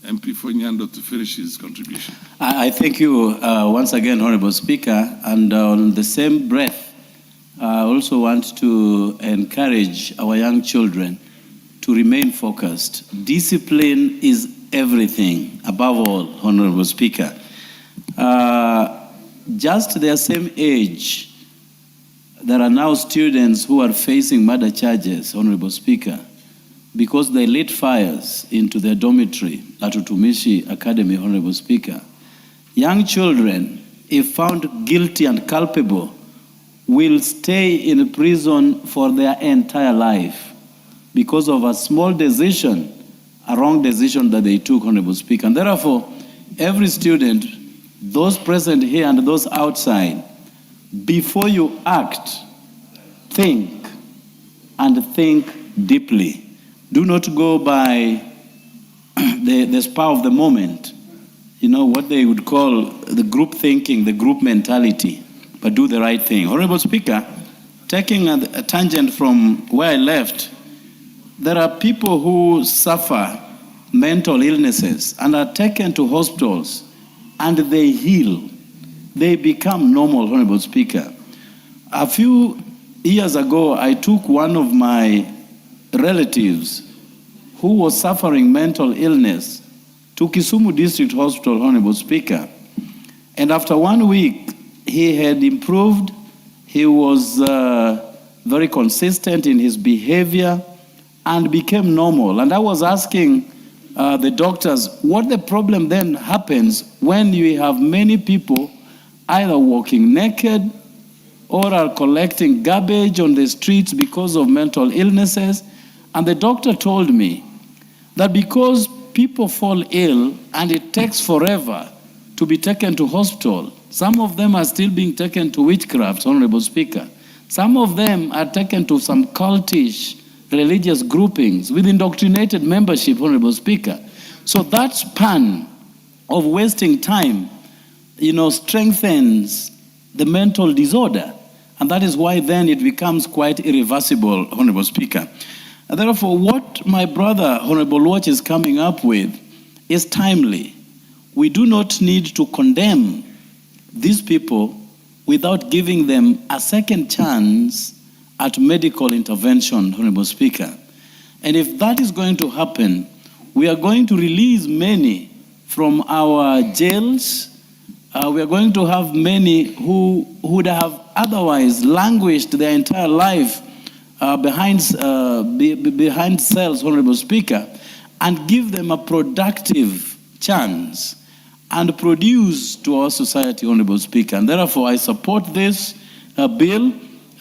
MP for Nyando to finish his contribution. I thank you once again, Honorable Speaker, and on the same breath, I also want to encourage our young children to remain focused. Discipline is everything, above all, Honorable Speaker. Just their same age, there are now students who are facing murder charges, Honorable Speaker, because they lit fires into their dormitory at Utumishi Academy, Honorable Speaker. Young children, if found guilty and culpable, will stay in prison for their entire life because of a small decision, a wrong decision that they took, Honorable Speaker. And therefore, every student, those present here and those outside, before you act, think, and think deeply. Do not go by the spur of the moment, you know, what they would call the group thinking, the group mentality, but do the right thing. Honorable Speaker, taking a tangent from where I left, there are people who suffer mental illnesses and are taken to hospitals and they heal. They become normal, Honorable Speaker. A few years ago, I took one of my relatives who was suffering mental illness to Kisumu District Hospital, Honorable Speaker. And after 1 week, he had improved He was very consistent in his behavior and became normal. And I was asking the doctors what the problem then happens when you have many people either walking naked or are collecting garbage on the streets because of mental illnesses. And the doctor told me that because people fall ill and it takes forever to be taken to hospital, some of them are still being taken to witchcraft, Honorable Speaker. Some of them are taken to some cultish religious groupings with indoctrinated membership, Honorable Speaker. So that span of wasting time, strengthens the mental disorder. And that is why then it becomes quite irreversible, Honorable Speaker. And therefore, what my brother, Honorable Watch, is coming up with is timely. We do not need to condemn these people without giving them a second chance at medical intervention, Honorable Speaker. And if that is going to happen, we are going to release many from our jails. We are going to have many who would have otherwise languished their entire life behind cells, Honorable Speaker, and give them a productive chance and produce to our society, Honorable Speaker. And therefore, I support this bill,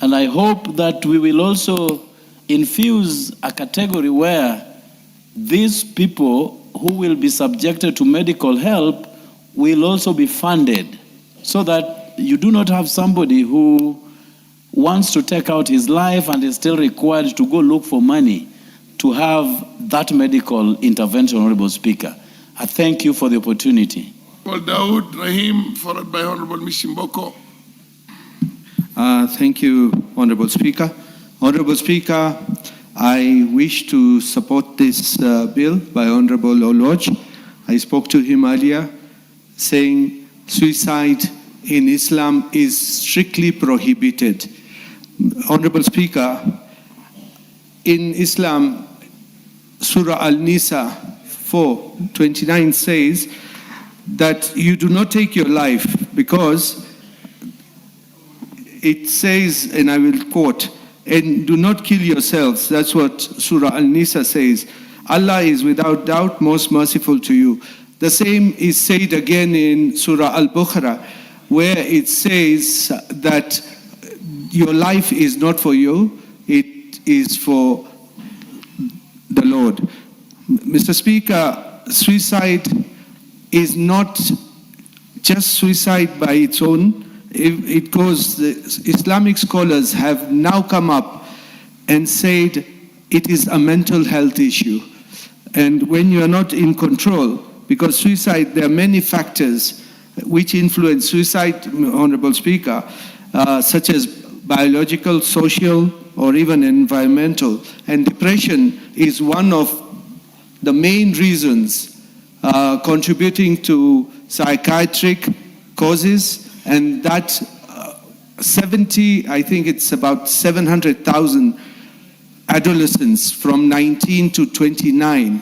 and I hope that we will also infuse a category where these people who will be subjected to medical help will also be funded, so that you do not have somebody who wants to take out his life and is still required to go look for money to have that medical intervention, Honorable Speaker. I thank you for the opportunity. Honorable Daud Rahim, followed by Honorable Mishimboko. Thank you, Honorable Speaker. Honorable Speaker, I wish to support this bill by Honorable Oloch. I spoke to him earlier, saying suicide in Islam is strictly prohibited. Honorable Speaker, in Islam, Surah Al-Nisa 4:29 says that you do not take your life, because it says, and I will quote, and do not kill yourselves. That's what Surah Al-Nisa says. Allah is without doubt most merciful to you. The same is said again in Surah Al-Baqarah, where it says that your life is not for you, it is for the Lord. Mr. Speaker, suicide is not just suicide by its own. It goes, the Islamic scholars have now come up and said it is a mental health issue. And when you are not in control, because suicide, there are many factors which influence suicide, Honorable Speaker, such as biological, social, or even environmental. And depression is one of the main reasons contributing to psychiatric causes, and that 70, I think it's about 700,000 adolescents from 19 to 29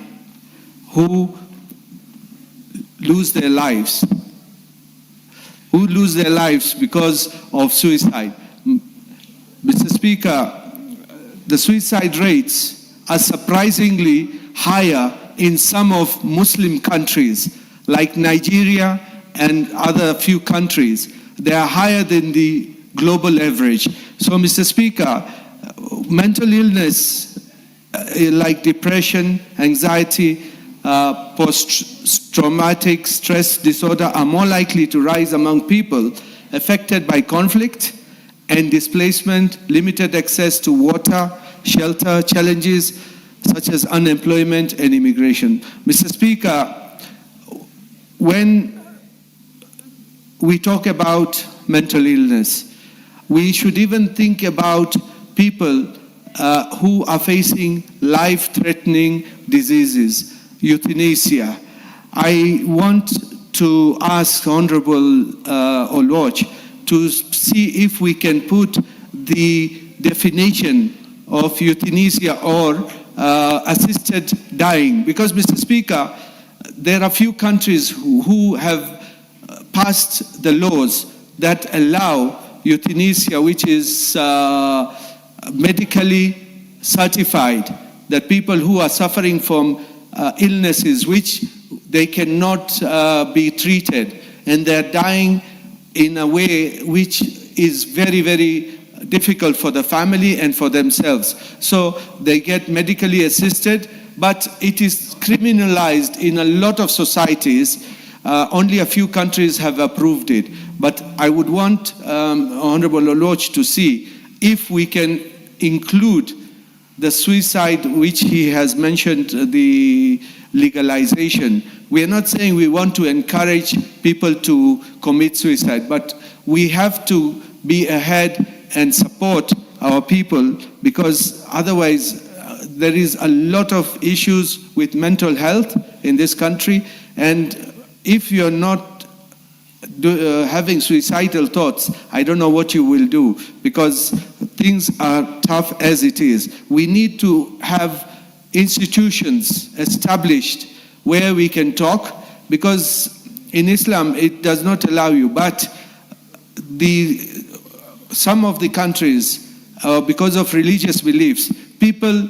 who lose their lives because of suicide. Mr. Speaker, the suicide rates are surprisingly higher in some of Muslim countries like Nigeria and other few countries. They are higher than the global average. So, Mr. Speaker, mental illness like depression, anxiety, post-traumatic stress disorder are more likely to rise among people affected by conflict and displacement, limited access to water, shelter, challenges such as unemployment and immigration. Mr. Speaker, when we talk about mental illness, we should even think about people who are facing life-threatening diseases, euthanasia. I want to ask Honorable Oloch to see if we can put the definition of euthanasia or assisted dying, because, Mr. Speaker, there are few countries who have passed the laws that allow euthanasia, which is medically certified, that people who are suffering from illnesses which they cannot be treated, and they're dying in a way which is very, very difficult for the family and for themselves. So they get medically assisted, but it is criminalized in a lot of societies. Only a few countries have approved it. But I would want Honorable Oloch to see if we can include the suicide, which he has mentioned, the legalization. We are not saying we want to encourage people to commit suicide, but we have to be ahead and support our people, because otherwise there is a lot of issues with mental health in this country, and if you're not having suicidal thoughts, I don't know what you will do, because things are tough as it is. We need to have institutions established where we can talk, because in Islam it does not allow you, but some of the countries, because of religious beliefs, people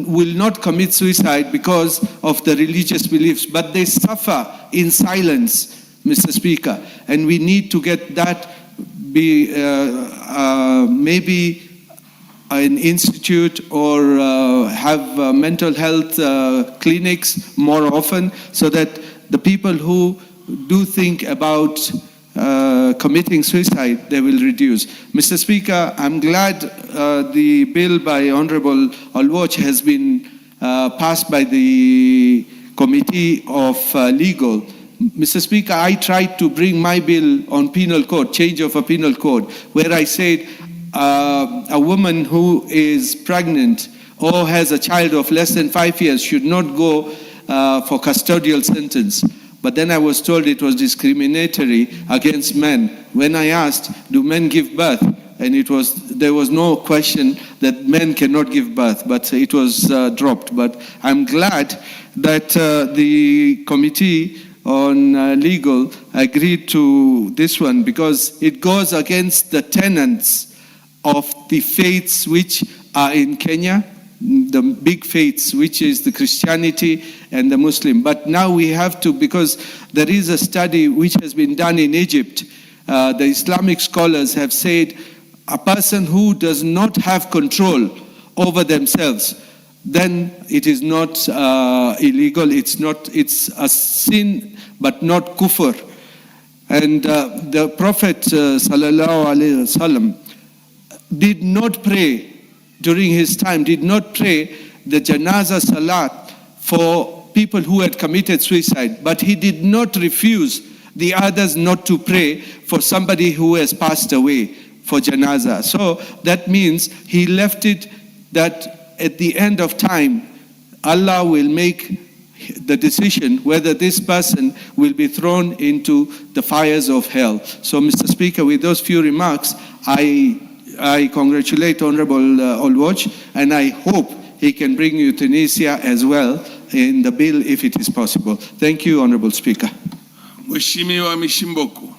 will not commit suicide because of the religious beliefs, but they suffer in silence, Mr. Speaker. And we need to get that, maybe an institute, or have mental health clinics more often, so that the people who do think about committing suicide, they will reduce. Mr. Speaker, I'm glad the bill by Honorable Oloch has been passed by the Committee of Legal. Mr. Speaker, I tried to bring my bill on penal code, change of a penal code, where I said a woman who is pregnant or has a child of less than 5 years should not go for custodial sentence. But then I was told it was discriminatory against men. When I asked, do men give birth? And there was no question that men cannot give birth, but it was dropped. But I'm glad that the Committee on Legal agreed to this one, because it goes against the tenets of the faiths which are in Kenya, the big faiths, which is the Christianity and the Muslim. But now we have to, because there is a study which has been done in Egypt. The Islamic scholars have said a person who does not have control over themselves, then it is not illegal. It's a sin, but not kufr. And the Prophet sallallahu alaihi wasallam did not pray during his time, did not pray the janaza salat for people who had committed suicide, but he did not refuse the others not to pray for somebody who has passed away for janaza. So that means he left it that at the end of time, Allah will make the decision whether this person will be thrown into the fires of hell. So, Mr. Speaker, with those few remarks, I congratulate Honorable Oloch, and I hope he can bring euthanasia as well in the bill if it is possible. Thank you, Honorable Speaker. Mheshimiwa Mishimboko.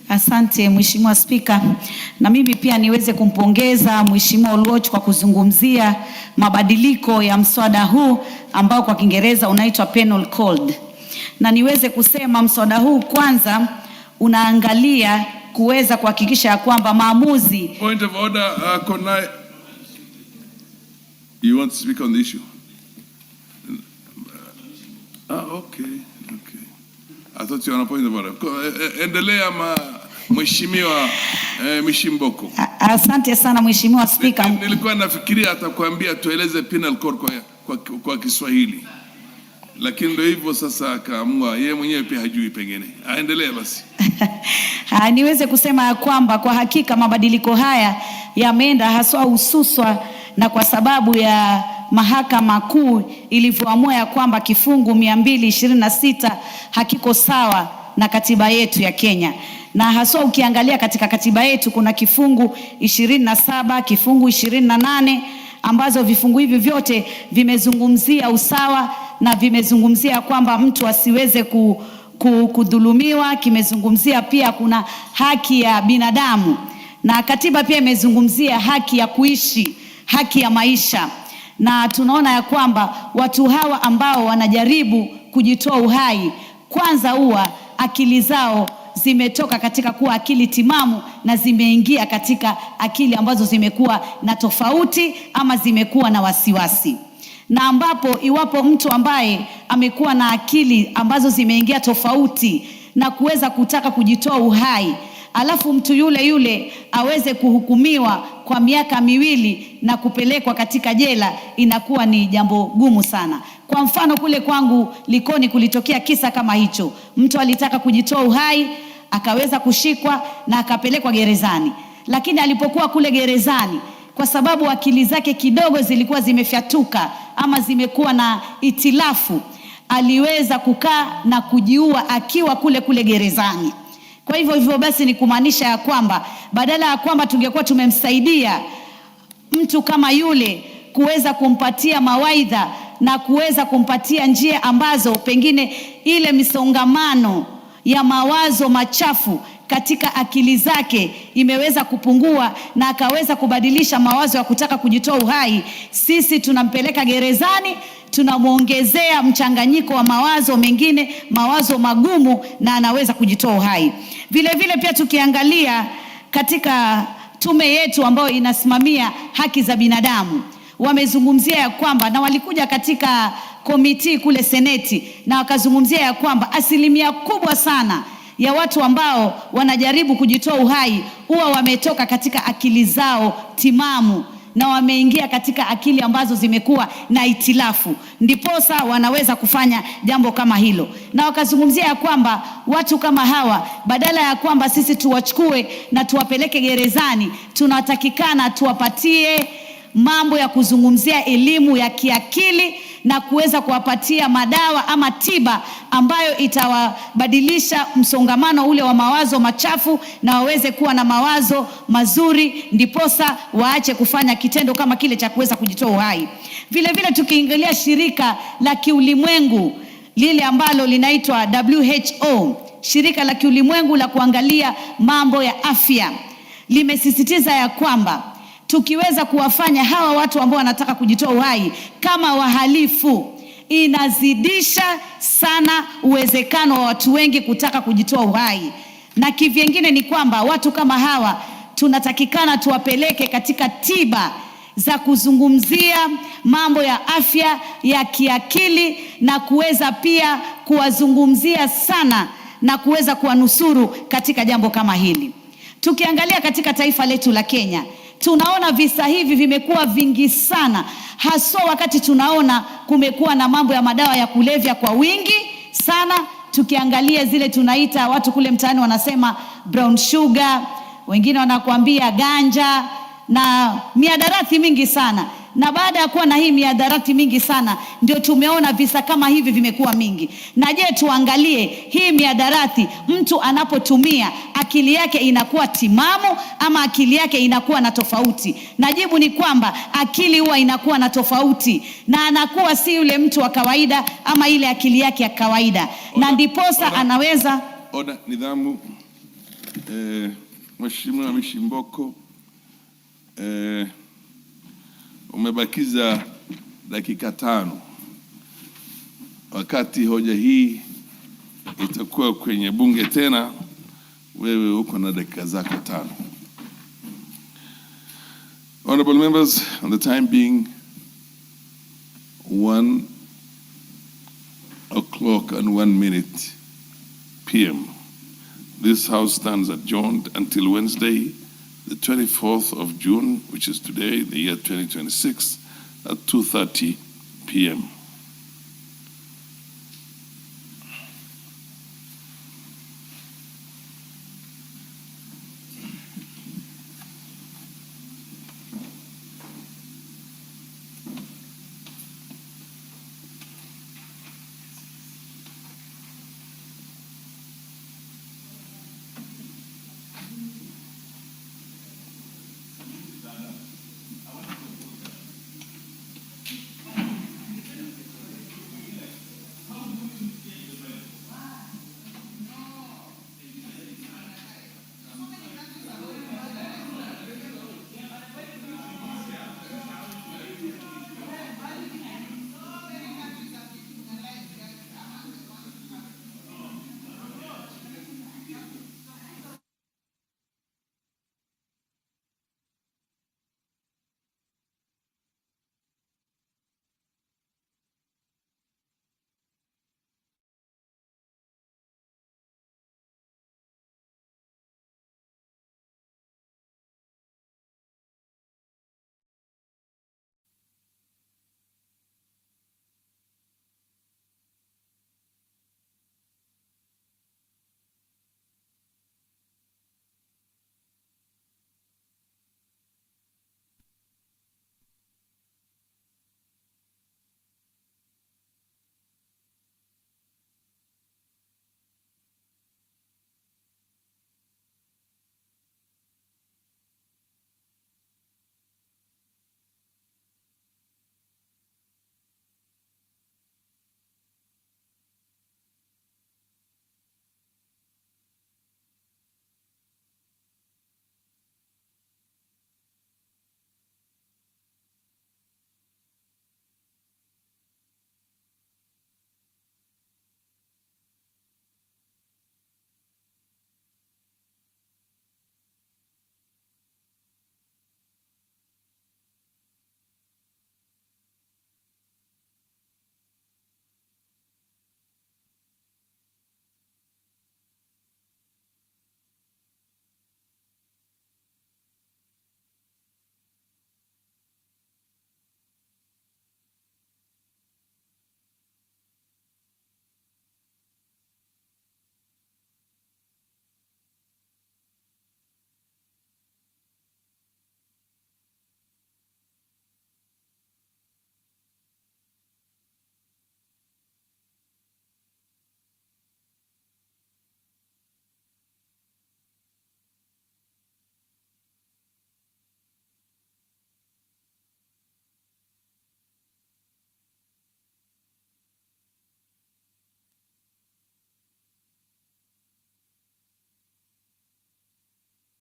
Asante Mheshimiwa Spika, na mimi pia niweze kumpongeza Mheshimiwa Oloch kwa kuzungumzia mabadiliko ya mswada huu ambao kwa Kiingereza unaitwa Penal Code. Na niweze kusema mswada huu kwanza unaangalia kuweza kuhakikisha ya kwamba maamuzi. Point of order, Konai. You want to speak on the issue? Okay. I thought you were on a point of order. Endelea Mheshimiwa Mishimboko. Asante sana Mheshimiwa Spika. Nilikuwa nafikiria atakwambia tueleze penal code kwa Kiswahili. Lakini ndio hivyo sasa akaamua yeye mwenyewe pia hajui pengine. Aendelee basi. Niweze kusema ya kwamba kwa hakika mabadiliko haya yameenda haswa hususwa na kwa sababu ya Mahakama Kuu ilivyoamua ya kwamba kifungu 226 hakiko sawa na katiba yetu ya Kenya. Na haswa ukiangalia katika katiba yetu kuna kifungu 27, kifungu 28 ambazo vifungu hivi vyote vimezungumzia usawa na vimezungumzia kwamba mtu asiweze kudhulumiwa, kimezungumzia pia kuna haki ya binadamu, na katiba pia imezungumzia haki ya kuishi, haki ya maisha. Na tunaona ya kwamba watu hawa ambao wanajaribu kujitoa uhai, kwanza huwa akili zao zimetoka katika kuwa akili timamu na zimeingia katika akili ambazo zimekuwa na tofauti ama zimekuwa na wasiwasi. Na ambapo iwapo mtu ambaye amekuwa na akili ambazo zimeingia tofauti na kuweza kutaka kujitoa uhai, alafu mtu yule aweze kuhukumiwa kwa miaka 2 na kupelekwa katika jela, inakuwa ni jambo gumu sana. Kwa mfano kule kwangu Likoni kulitokea kisa kama hicho. Mtu alitaka kujitoa uhai, akaweza kushikwa na akapelekwa gerezani. Lakini alipokuwa kule gerezani, kwa sababu akili zake kidogo zilikuwa zimefyatuka ama zimekuwa na itilafu, aliweza kukaa na kujiua akiwa kule gerezani. Kwa hivyo basi ni kumaanisha ya kwamba badala ya kwamba tungekuwa tumemsaidia mtu kama yule kuweza kumpatia mawaidha na kuweza kumpatia njia ambazo pengine ile misongamano ya mawazo machafu katika akili zake imeweza kupungua na akaweza kubadilisha mawazo ya kutaka kujitoa uhai, sisi tunampeleka gerezani, tunamuongezea mchanganyiko wa mawazo mengine, mawazo magumu, na anaweza kujitoa uhai. Vile pia tukiangalia katika tume yetu ambayo inasimamia haki za binadamu, wamezungumzia ya kwamba, na walikuja katika komiti kule seneti na wakazungumzia ya kwamba asilimia kubwa sana ya watu ambao wanajaribu kujitoa uhai huwa wametoka katika akili zao timamu na wameingia katika akili ambazo zimekuwa na itilafu, ndiposa wanaweza kufanya jambo kama hilo. Na wakazungumzia ya kwamba watu kama hawa, badala ya kwamba sisi tuwachukue na tuwapeleke gerezani, tunatakikana tuwapatie mambo ya kuzungumzia elimu ya kiakili na kuweza kuwapatia madawa ama tiba ambayo itawabadilisha msongamano ule wa mawazo machafu na waweze kuwa na mawazo mazuri, ndiposa waache kufanya kitendo kama kile cha kuweza kujitoa uhai. Vile tukiangalia shirika la kiulimwengu lile ambalo linaitwa WHO, shirika la kiulimwengu la kuangalia mambo ya afya, limesisitiza ya kwamba tukiweza kuwafanya hawa watu ambao wanataka kujitoa uhai kama wahalifu, inazidisha sana uwezekano wa watu wengi kutaka kujitoa uhai. Na kivyengine ni kwamba watu kama hawa tunatakikana tuwapeleke katika tiba za kuzungumzia mambo ya afya ya kiakili na kuweza pia kuwazungumzia sana na kuweza kuwanusuru katika jambo kama hili. Tukiangalia katika taifa letu la Kenya, tunaona visa hivi vimekuwa vingi sana, haswa wakati tunaona kumekuwa na mambo ya madawa ya kulevya kwa wingi sana. Tukiangalia zile tunaita, watu kule mtaani wanasema brown sugar, wengine wanakuambia ganja na miadarati mingi sana. Na baada ya kuwa na hii miadarati mingi sana, ndio tumeona visa kama hivi vimekuwa mingi. Na je, tuangalie hii miadarati, mtu anapotumia akili yake inakuwa timamu ama akili yake inakuwa na tofauti? Na jibu ni kwamba akili huwa inakuwa na tofauti na anakuwa si yule mtu wa kawaida ama ile akili yake ya kawaida. Na ndiposa anaweza nidhamu. Mheshimiwa Mishimboko, umebakiza dakika 5 wakati hoja hii itakuwa kwenye bunge tena. Wewe uko na dakika zako 5. Honorable members, on the time being 1:01 p.m. This House stands adjourned until Wednesday, the 24th of June, which is today, the year 2026, at 2:30 p.m.